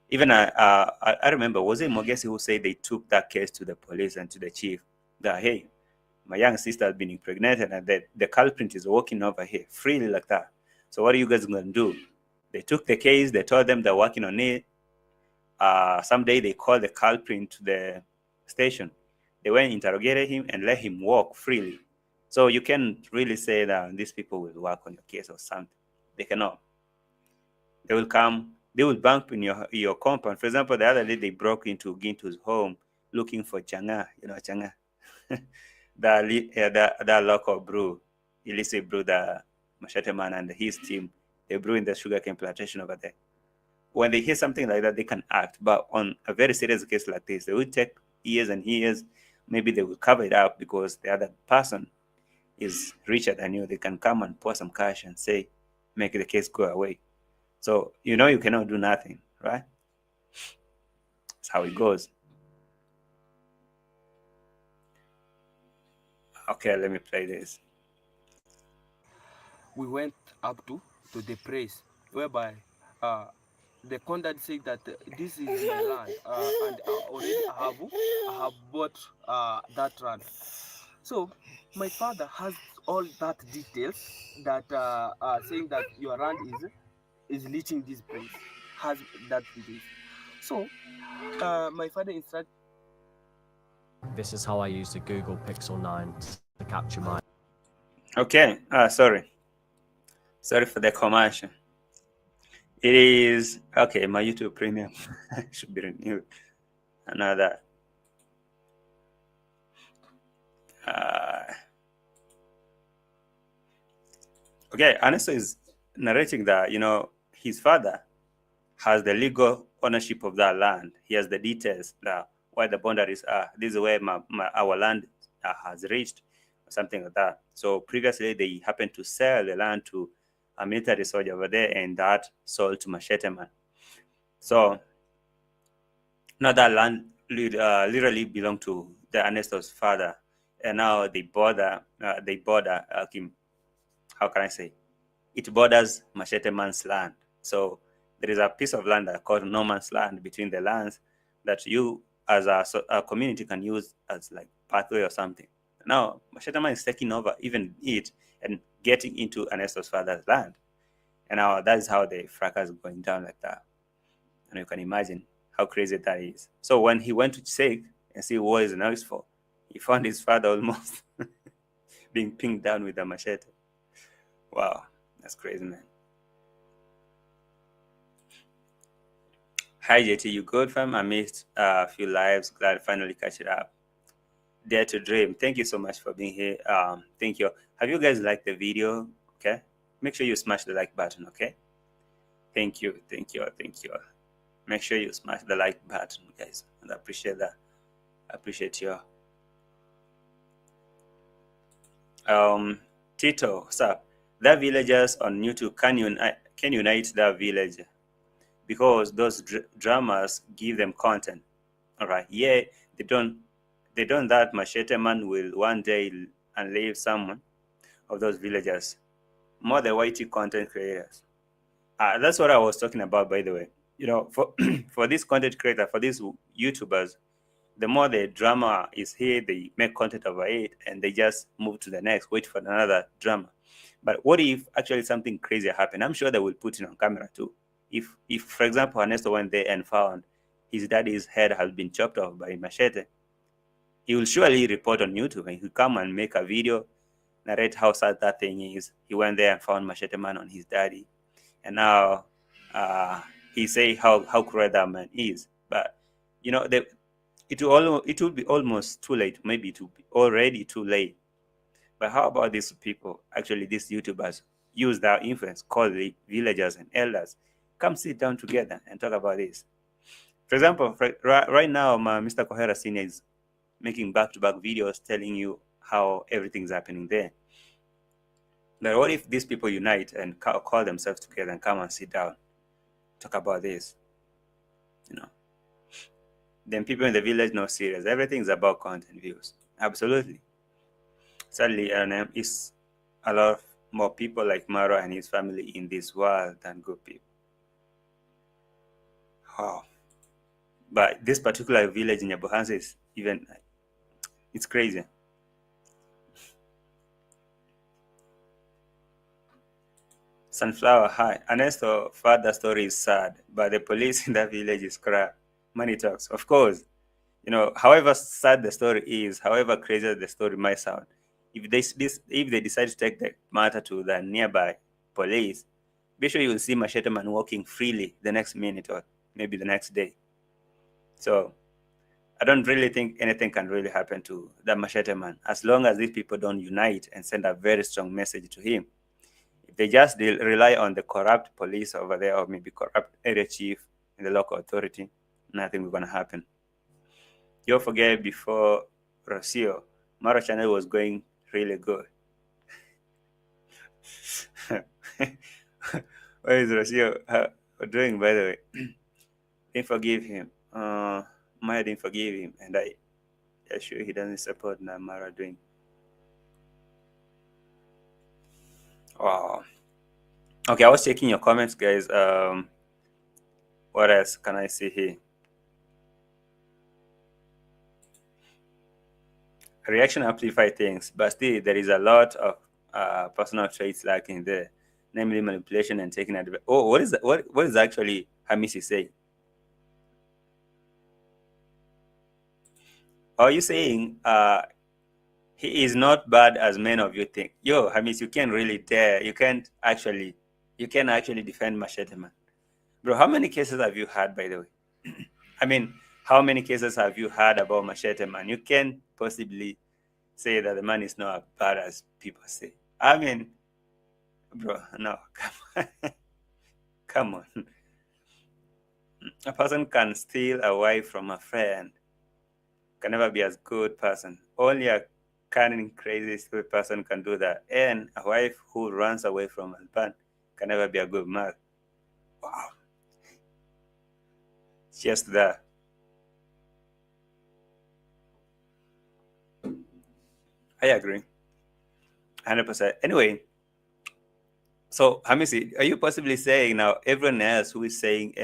Even I remember, was it Mogesi who said they took that case to the police and to the chief that, hey, my young sister has been impregnated and the culprit is walking over here freely like that. So what are you guys going to do? They took the case. They told them they're working on it. Someday they called the culprit to the station. They went, interrogated him, and let him walk freely. So you can't really say that these people will work on your case or something. They cannot. They will come. They will bump in your compound. For example, the other day they broke into Gintu's home looking for Changa. You know Changa, the local brew, illicit brew, the Machete Man and his team. They brew in the sugarcane plantation over there. When they hear something like that, they can act. But on a very serious case like this, they will take years and years. Maybe they will cover it up because the other person is richer than you. They can come and pour some cash and say, make the case go away. So, you know, you cannot do nothing, right? That's how it goes. Okay, let me play this. We went up to the place whereby the conduct said that this is my land, and already I have bought that land. So my father has all that details that saying that your land is reaching this place, has that details. So my father instructed. This is how I use the Google Pixel 9 to capture my. Okay, sorry for the commercial. It is okay. My YouTube Premium should be renewed. Another. Okay, Ernesto is narrating that, you know, his father has the legal ownership of that land. He has the details that where the boundaries are. This is where our land has reached, or something like that. So previously they happened to sell the land to a military soldier over there, and that sold to Machete Man. So now that land literally belonged to the Ernesto's father, and now they border. How can I say? It borders Machete Man's land. So there is a piece of land called no man's land between the lands that you as a community can use as like pathway or something. Now Machete Man is taking over even it and getting into Ernesto's father's land. And now that is how the fracas is going down like that. And you can imagine how crazy that is. So when he went to check and see what is now for, he found his father almost being pinned down with a machete. Wow, that's crazy, man. Hi JT, you good, fam? I missed a few lives. Glad to finally catch it up. Dare to dream. Thank you so much for being here. Thank you. Have you guys liked the video? Okay, make sure you smash the like button. Okay. Thank you. Make sure you smash the like button, guys, and I appreciate that. I appreciate you. Tito, what's up? The villagers on YouTube can unite the village because those dramas give them content. All right, yeah, they don't that Machete Man will one day unleash someone of those villagers, more the YT content creators. That's what I was talking about, by the way. You know, for for this content creator, for these YouTubers, the more the drama is here, they make content over it and they just move to the next, wait for another drama. But what if actually something crazy happened? I'm sure they will put it on camera too. If for example, Ernesto went there and found his daddy's head has been chopped off by Machete, he will surely report on YouTube and he'll come and make a video, narrate how sad that thing is. He went there and found Machete Man on his daddy. And now he say how cruel that man is. But you know, it will be almost too late. Maybe it will be already too late. But how about these people? Actually, these YouTubers use their influence, call the villagers and elders, come sit down together and talk about this. For example, right now, Mr. Kohera Senior is making back-to-back videos telling you how everything's happening there. But what if these people unite and call themselves together and come and sit down, talk about this? You know, then people in the village know serious. Everything's about content views. Absolutely. Sadly, is a lot more people like Maro and his family in this world than good people. Wow. But this particular village in Nyabohansa is even, it's crazy. Sunflower High. Anesto further story is sad, but the police in that village is crap. Money talks. Of course, you know, however sad the story is, however crazy the story might sound, if they decide to take the matter to the nearby police, be sure you'll see Machete Man walking freely the next minute or maybe the next day. So I don't really think anything can really happen to the Machete Man as long as these people don't unite and send a very strong message to him. If they just rely on the corrupt police over there or maybe corrupt area chief in the local authority, nothing will gonna happen. Don't forget, before Rocio, Maro channel was going really good. What is Rocio doing, by the way? Didn't forgive him. Maya didn't forgive him, and I assure he doesn't support Mara doing. Wow. Okay, I was checking your comments, guys. What else can I see here? Reaction amplify things, but still there is a lot of personal traits lacking there, namely manipulation and taking advantage. Oh, what is actually Hamisi saying? Are you saying he is not bad as many of you think? Yo, Hamis, you can't really dare. You can't actually defend Machete Man. Bro, how many cases have you had, by the way? I mean, how many cases have you heard about Machete Man? You can't possibly say that the man is not as bad as people say. I mean, bro, no, come on. Come on. A person can steal a wife from a friend, can never be as good person. Only a cunning, crazy, stupid person can do that. And a wife who runs away from a husband can never be a good mother. Wow. Just that. I agree. 100%. Anyway, so Hamisi, are you possibly saying now everyone else who is saying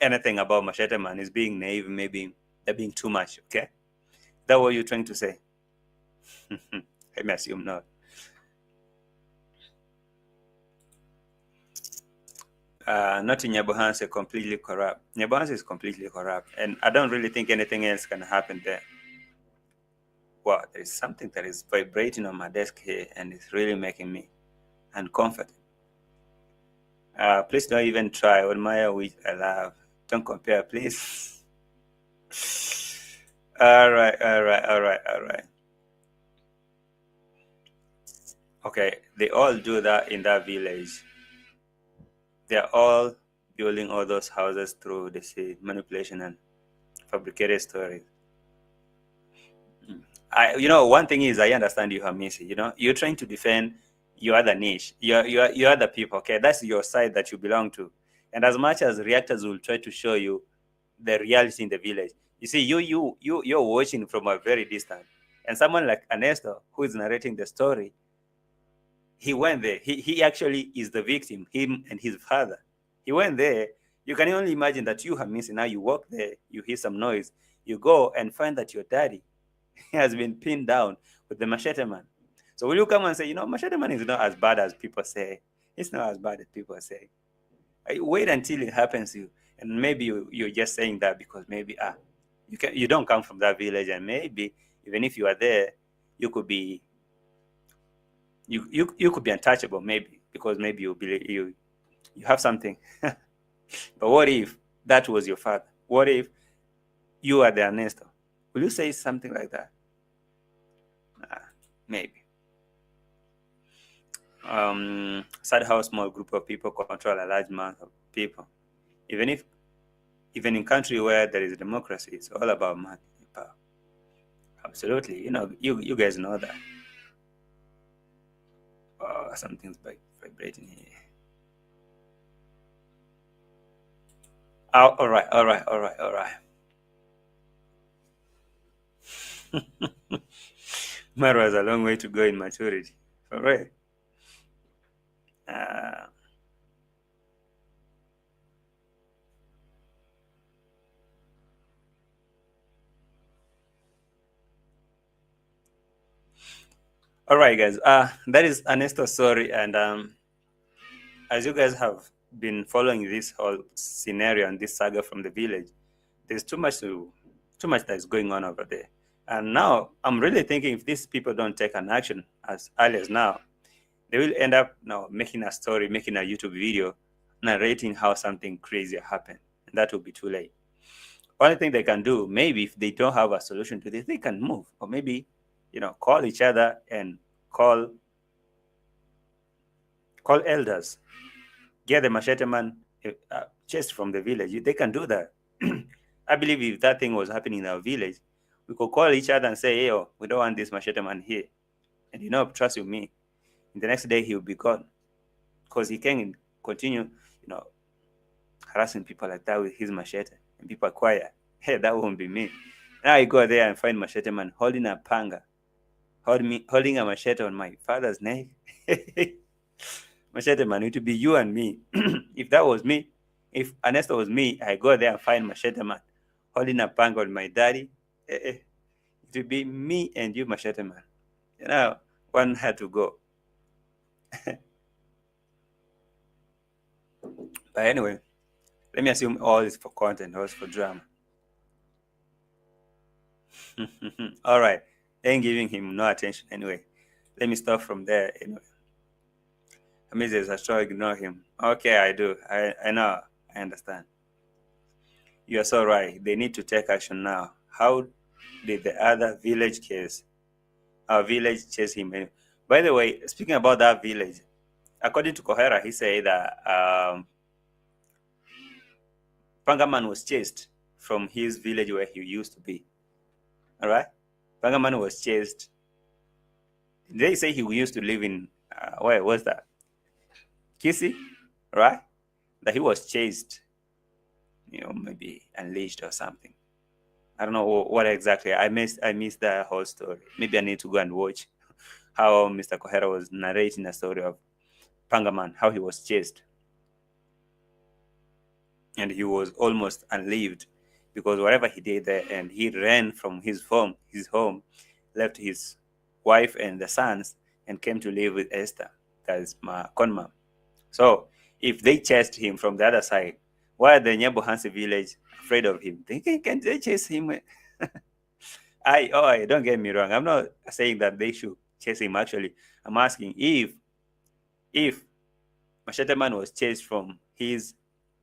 anything about Machete Man is being naive, maybe they're being too much, okay? Is that what you're trying to say? Let me assume not. Not in Nyabohansa, completely corrupt. Nyabohansa is completely corrupt, and I don't really think anything else can happen there. Wow, there is something that is vibrating on my desk here, and it's really making me uncomfortable. Please don't even try. Admire which I love. Don't compare, please. All right. Okay, they all do that in that village. They're all building all those houses through the manipulation and fabricated stories. One thing is, I understand you, Hamisi. You're trying to defend your other niche, your other people. Okay, that's your side that you belong to. And as much as reactors will try to show you the reality in the village, you see, you're watching from a very distant. And someone like ANESTO, who is narrating the story, he went there. He actually is the victim, him and his father. He went there. You can only imagine that you, Hamisi, now you walk there, you hear some noise, you go and find that your daddy has been pinned down with the Machete Man. So will you come and say, Machete Man is not as bad as people say? It's not as bad as people say. Wait until it happens to you, and maybe you're just saying that because maybe you don't come from that village, and maybe even if you are there, you could be you could be untouchable, maybe because maybe you have something. But what if that was your father? What if you are the ANESTO? Will you say something like that? Maybe. Sad how a small group of people control a large amount of people. Even in country where there is democracy, it's all about money and power. Absolutely. You guys know that. Something's vibrating here. Oh, all right. Mara has a long way to go in maturity. All right. All right, guys. That is ANESTO's story, and as you guys have been following this whole scenario and this saga from the village, there's too much that is going on over there. And now I'm really thinking if these people don't take an action as early as now, they will end up now making a story, making a YouTube video, narrating how something crazy happened, and that will be too late. Only thing they can do, maybe if they don't have a solution to this, they can move, or maybe, call each other and call elders, get the machete man chased from the village. They can do that. I believe if that thing was happening in our village, we could call each other and say, hey, we don't want this machete man here. And trust you me, the next day he will be gone, because he can continue, harassing people like that with his machete, and people are quiet. Hey, that won't be me. Now I go there and find machete man holding a panga, holding a machete on my father's neck. Machete man, it would be you and me. If that was me, if ANESTO was me, I go there and find machete man holding a panga on my daddy. It would be me and you, machete man. One had to go. But anyway, let me assume all is for content, all is for drama. All right, ain't giving him no attention anyway. Let me stop from there anyway. I mean, there's a show, ignore him. Okay, I do. I know. I understand. You are so right. They need to take action now. How did the other village case? Our village chase him anyway. By the way, speaking about that village, according to Kohera, he said that Pangaman was chased from his village where he used to be. All right? Pangaman was chased. They say he used to live in, where was that? Kisi, right? That he was chased, maybe unleashed or something. I don't know what exactly. I missed that whole story. Maybe I need to go and watch how Mr. Kohera was narrating the story of Pangaman, how he was chased. And he was almost unlived because whatever he did there, and he ran from his home, left his wife and the sons, and came to live with Esther, that's my conmam. So if they chased him from the other side, why are the Nyabohansi village afraid of him? Can they chase him? Don't get me wrong. I'm not saying that they should chase him. Actually, I'm asking if Machete Man was chased from his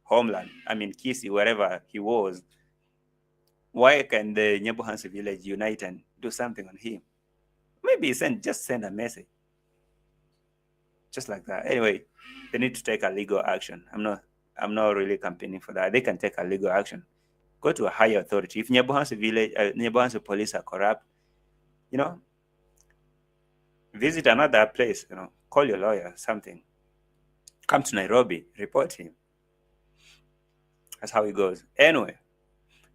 homeland, I mean Kisi, wherever he was, why can the Nyabohansi village unite and do something on him? Maybe just send a message. Just like that. Anyway, they need to take a legal action. I'm not really campaigning for that. They can take a legal action. Go to a higher authority. If Nyabohansi village, Nyabohansi police are corrupt, visit another place, call your lawyer, something. Come to Nairobi, report him. That's how it goes. Anyway,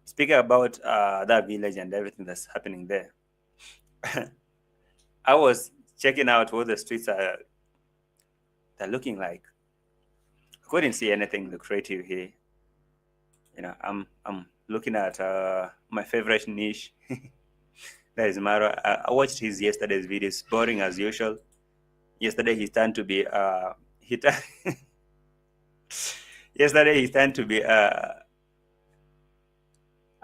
speaking about that village and everything that's happening there, I was checking out what the streets are looking like. I couldn't see anything lucrative here. I'm looking at my favorite niche. That is Mara. I watched his yesterday's videos, boring as usual. Yesterday he turned to be yesterday he turned to be a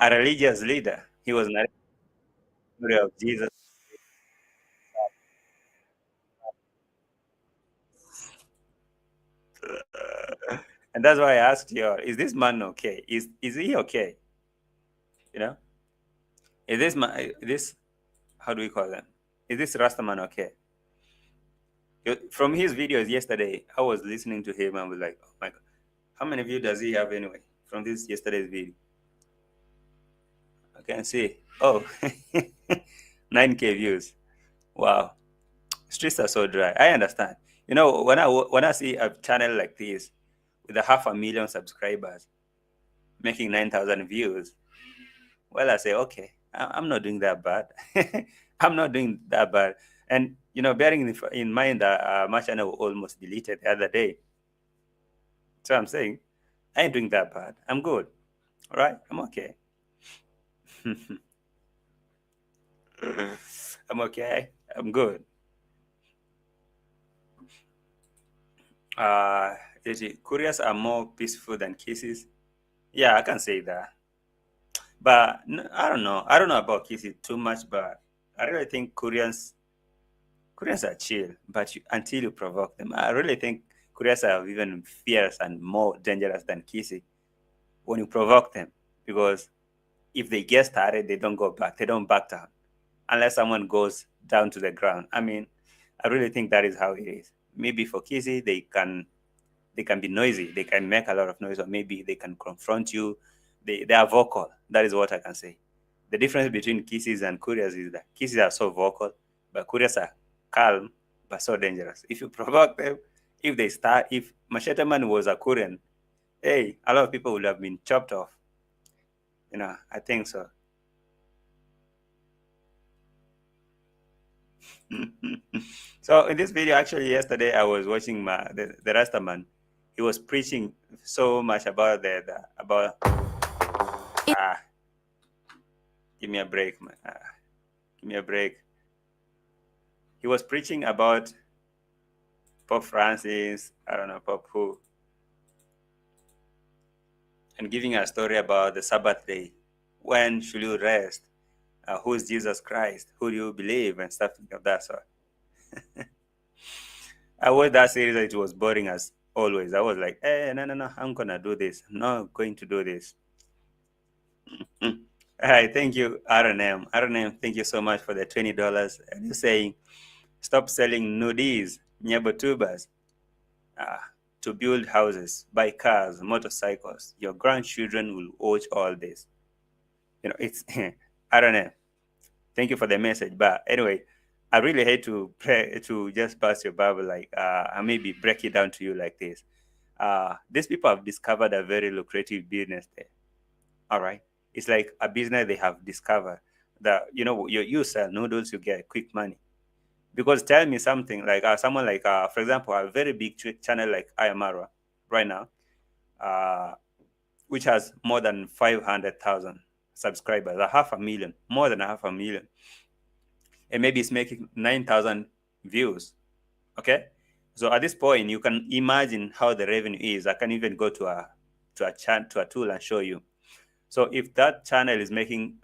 religious leader. He was narrating the story of Jesus. And that's why I asked you, is this man okay? Is he okay? Is this man, how do we call them? Is this Rastaman okay? From his videos yesterday, I was listening to him and was like, oh my God, how many views does he have anyway from this yesterday's video? I can see. Oh, 9K views. Wow. Streets are so dry. I understand. You know, when I see a channel like this with a 500,000 subscribers making 9,000 views, well, I say, okay, I'm not doing that bad. I'm not doing that bad. And, you know, bearing in mind that my channel was almost deleted the other day. So I'm saying, I ain't doing that bad. I'm good. All right? I'm okay. I'm okay. I'm good. Is it couriers are more peaceful than kisses? Yeah, I can say that. But I don't know. I don't know about kisses too much, but I really think Koreans are chill, but until you provoke them, I really think Koreans are even fierce and more dangerous than kissy when you provoke them. Because if they get started, they don't go back. They don't back down unless someone goes down to the ground. I mean, I really think that is how it is. Maybe for kissy, they can be noisy. They can make a lot of noise, or maybe they can confront you. They are vocal. That is what I can say. The difference between kisses and couriers is that kisses are so vocal, but couriers are calm but so dangerous. If you provoke them, if Machete Man was a Korean, hey, a lot of people would have been chopped off. You know, I think so. So in this video, actually, yesterday I was watching the Rasta man. He was preaching so much about about. Give me a break, man. Give me a break. He was preaching about Pope Francis, I don't know, Pope who, and giving a story about the Sabbath day. When should you rest? Who is Jesus Christ? Who do you believe? And stuff of that sort. I watched that series and it was boring as always. I was like, no, I'm going to do this. I'm not going to do this. All right, thank you, RNM. RNM, thank you so much for the $20. And you're saying, stop selling nudies, nyabotubas, to build houses, buy cars, motorcycles. Your grandchildren will watch all this. You know, it's, I don't know. Thank you for the message. But anyway, I really hate to just pass your Bible like, and maybe break it down to you like this. These people have discovered a very lucrative business there. All right. It's like a business they have discovered that, you know, you sell noodles, you get quick money. Because tell me something like someone like, for example, a very big channel like Ayamara right now, which has more than 500,000 subscribers, 500,000, more than 500,000. And maybe it's making 9,000 views. Okay. So at this point, you can imagine how the revenue is. I can even go to a tool and show you. So if that channel is making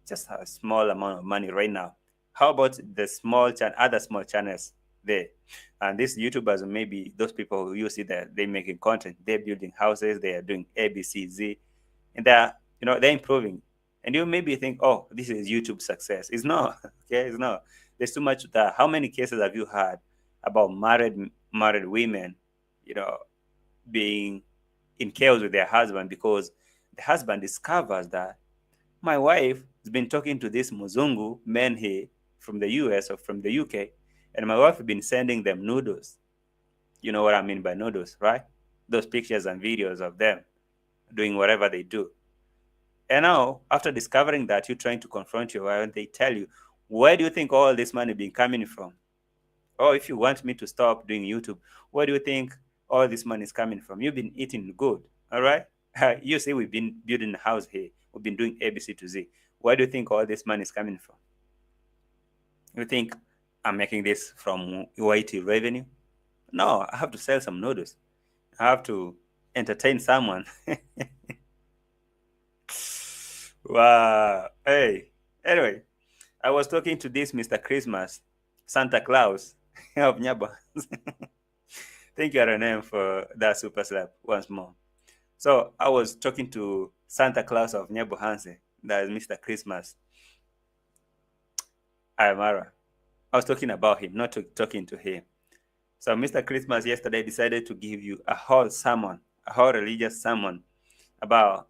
just a small amount of money right now, how about the other small channels there? And these YouTubers, maybe those people who you see that they're making content, they're building houses, they are doing A, B, C, Z, and they're improving. And you maybe think, oh, this is YouTube success. It's not. Okay, it's not. There's too much to that. How many cases have you had about married women, being in chaos with their husband because the husband discovers that my wife has been talking to this Muzungu man here from the US or from the UK, and my wife has been sending them noodles. You know what I mean by noodles, right? Those pictures and videos of them doing whatever they do. And now, after discovering that, you're trying to confront your wife, and they tell you, where do you think all this money been coming from? Oh, if you want me to stop doing YouTube, where do you think all this money is coming from? You've been eating good, all right? You say we've been building a house here. We've been doing ABC to Z. Where do you think all this money is coming from? You think I'm making this from YT revenue? No, I have to sell some noodles. I have to entertain someone. Wow. Hey. Anyway, I was talking to this Mr. Christmas, Santa Claus of Nyaba. Thank you, RNM, for that super slap once more. So I was talking to Santa Claus of Nyabo Hanse, that is Mr. Christmas. Ayamara. I was talking about him, not talking to him. So Mr. Christmas yesterday decided to give you a whole sermon, a whole religious sermon about,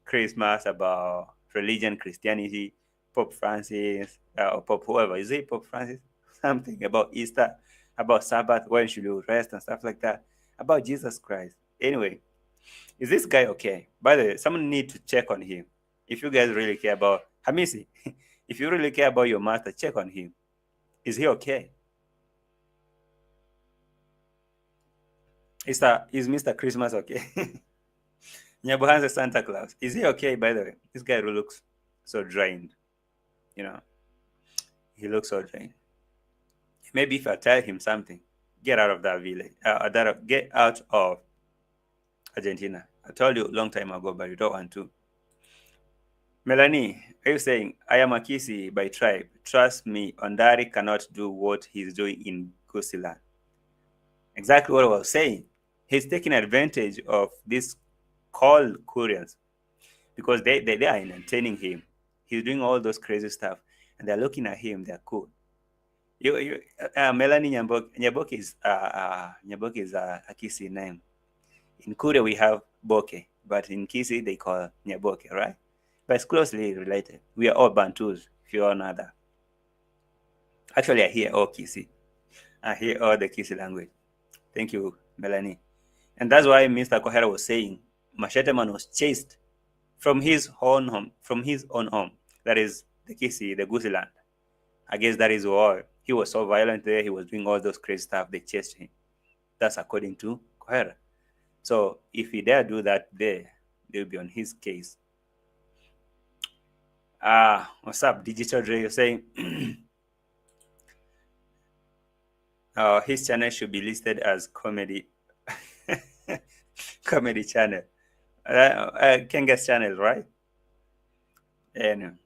Christmas, about religion, Christianity, Pope Francis, or Pope whoever. Is it Pope Francis? Something about Easter. about Sabbath, when should you rest and stuff like that, about Jesus Christ. Anyway, is this guy okay? By the way, someone need to check on him. If you guys really care about Hamisi, if you really care about your master, check on him. Is he okay? Is Mr. Christmas okay? Nyabuhan's Santa Claus. Is he okay, by the way? This guy really looks so drained. You know, he looks so drained. Maybe if I tell him something, get out of that village, get out of Argentina. I told you a long time ago, but you don't want to. Melanie, are you saying, I am a Kisi by tribe. Trust me, Ondari cannot do what he's doing in Gusiland. Exactly what I was saying. He's taking advantage of these cold Koreans because they are entertaining him. He's doing all those crazy stuff, and they're looking at him. They're cool. Melanie Nyaboke is a Kisi name. In Korea we have Boke, but in Kisi they call Nyaboke, right? But it's closely related. We are all Bantus, if you all know that. Actually, I hear all Kisi. I hear all the Kisi language. Thank you, Melanie. And that's why Mr. Kohera was saying Machete Man was chased from his own home, That is the Kisi, the Gusiland. I guess that is why he was so violent there. He was doing all those crazy stuff. They chased him. That's according to Kohera. So if he dare do that there, they'll be on his case. What's up, Digital Dre? You're saying his channel should be listed as comedy comedy channel. Kenga's channel, right? And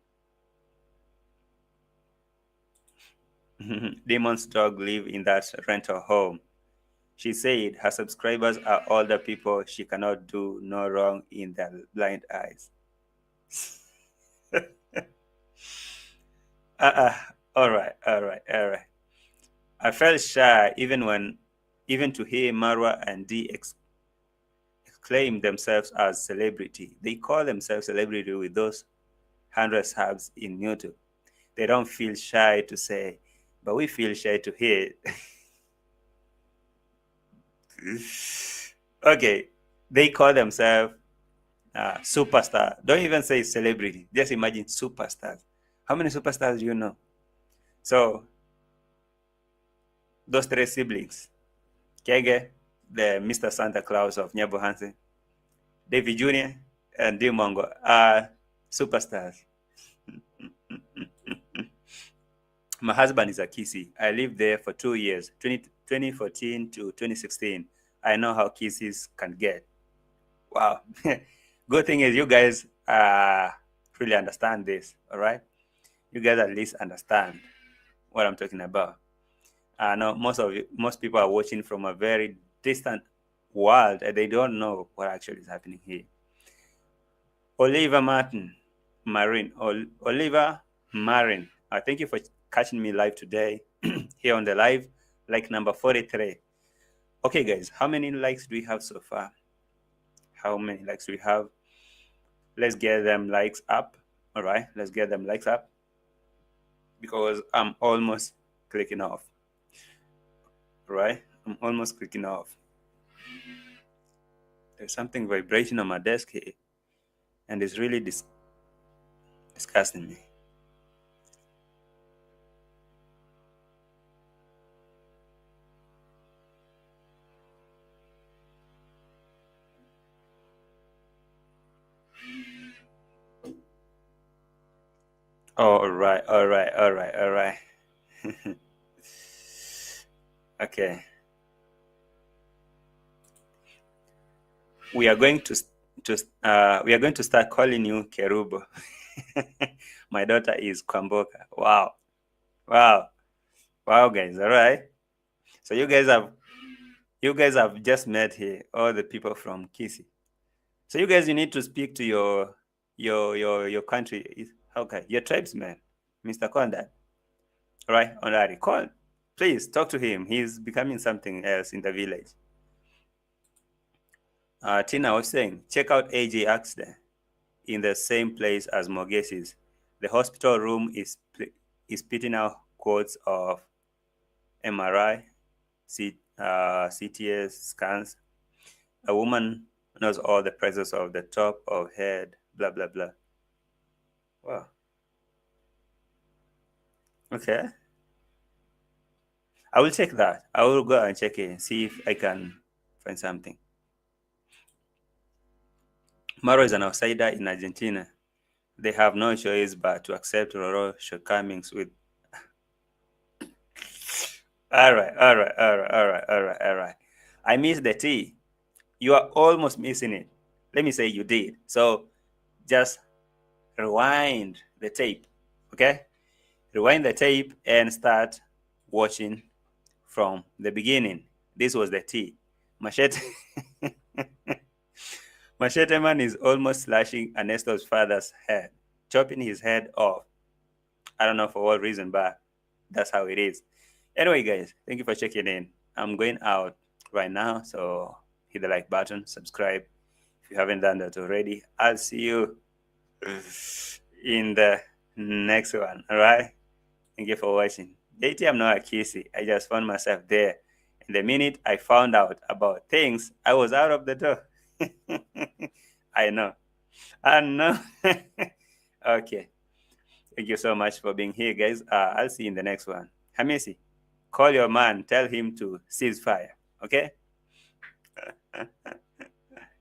Demon's dog live in that rental home. She said her subscribers are older people. She cannot do no wrong in their blind eyes. All right. I felt shy even to hear Marwa and D exclaim themselves as celebrity. They call themselves celebrity with those 100 subs in YouTube. They don't feel shy to say, but we feel shy to hear it. Okay, they call themselves superstar. Don't even say celebrity. Just imagine superstars. How many superstars do you know? So, those three siblings, Kege, the Mr. Santa Claus of Nyabuhanse, David Jr., and Dimongo are superstars. My husband is a Kisi. I lived there for 2 years, 2014 to 2016. I know how Kisis can get. Wow. Good thing is you guys really understand this, all right? You guys at least understand what I'm talking about. I know most people are watching from a very distant world and they don't know what actually is happening here. Oliver Marin, thank you for catching me live today here on the live, like number 43. Okay, guys, how many likes do we have so far? How many likes do we have? Let's get them likes up. All right, let's get them likes up because I'm almost clicking off. All right, I'm almost clicking off. There's something vibrating on my desk here, and it's really disgusting me. All right. Okay. We are going to start calling you Kerubo. My daughter is Kwamboka. Wow, guys. All right. So you guys have just met here, all the people from Kisi. So you guys, you need to speak to your country. Okay, your tribesman, Mr. Kondat. All right, Onari, call. Please talk to him. He's becoming something else in the village. Tina was saying, check out AJ accident in the same place as Mogesis. The hospital room is spitting out quotes of MRI CTS scans. A woman knows all the pressures of the top of head, blah, blah, blah. Wow. Okay. I will check that. I will go and check it and see if I can find something. Maro is an outsider in Argentina. They have no choice but to accept Roro shortcomings with. All right. I missed the T. You are almost missing it. Let me say you did. So just rewind the tape, okay? Rewind the tape and start watching from the beginning. This was the T. Machete. Machete man is almost slashing Anesto's father's head, chopping his head off. I don't know for what reason, but that's how it is. Anyway, guys, thank you for checking in. I'm going out right now, so hit the like button, subscribe if you haven't done that already. I'll see you in the next one, all right? Thank you for watching. JT, I'm not a kissy. I just found myself there. And the minute I found out about things, I was out of the door. I know. Okay. Thank you so much for being here, guys. I'll see you in the next one. Hamisi, call your man. Tell him to cease fire. Okay?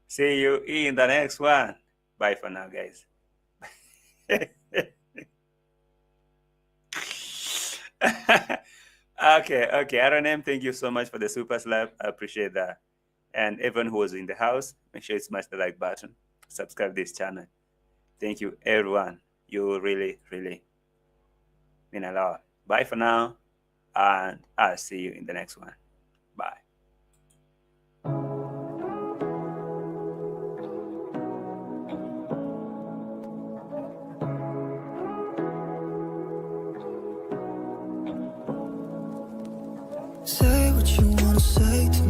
See you in the next one. Bye for now, guys. Okay. RNM, thank you so much for the super slap. I appreciate that. And everyone who was in the house, make sure you smash the like button. Subscribe this channel. Thank you, everyone. You really, really mean a lot. Bye for now, and I'll see you in the next one. Bye. Say what you wanna say to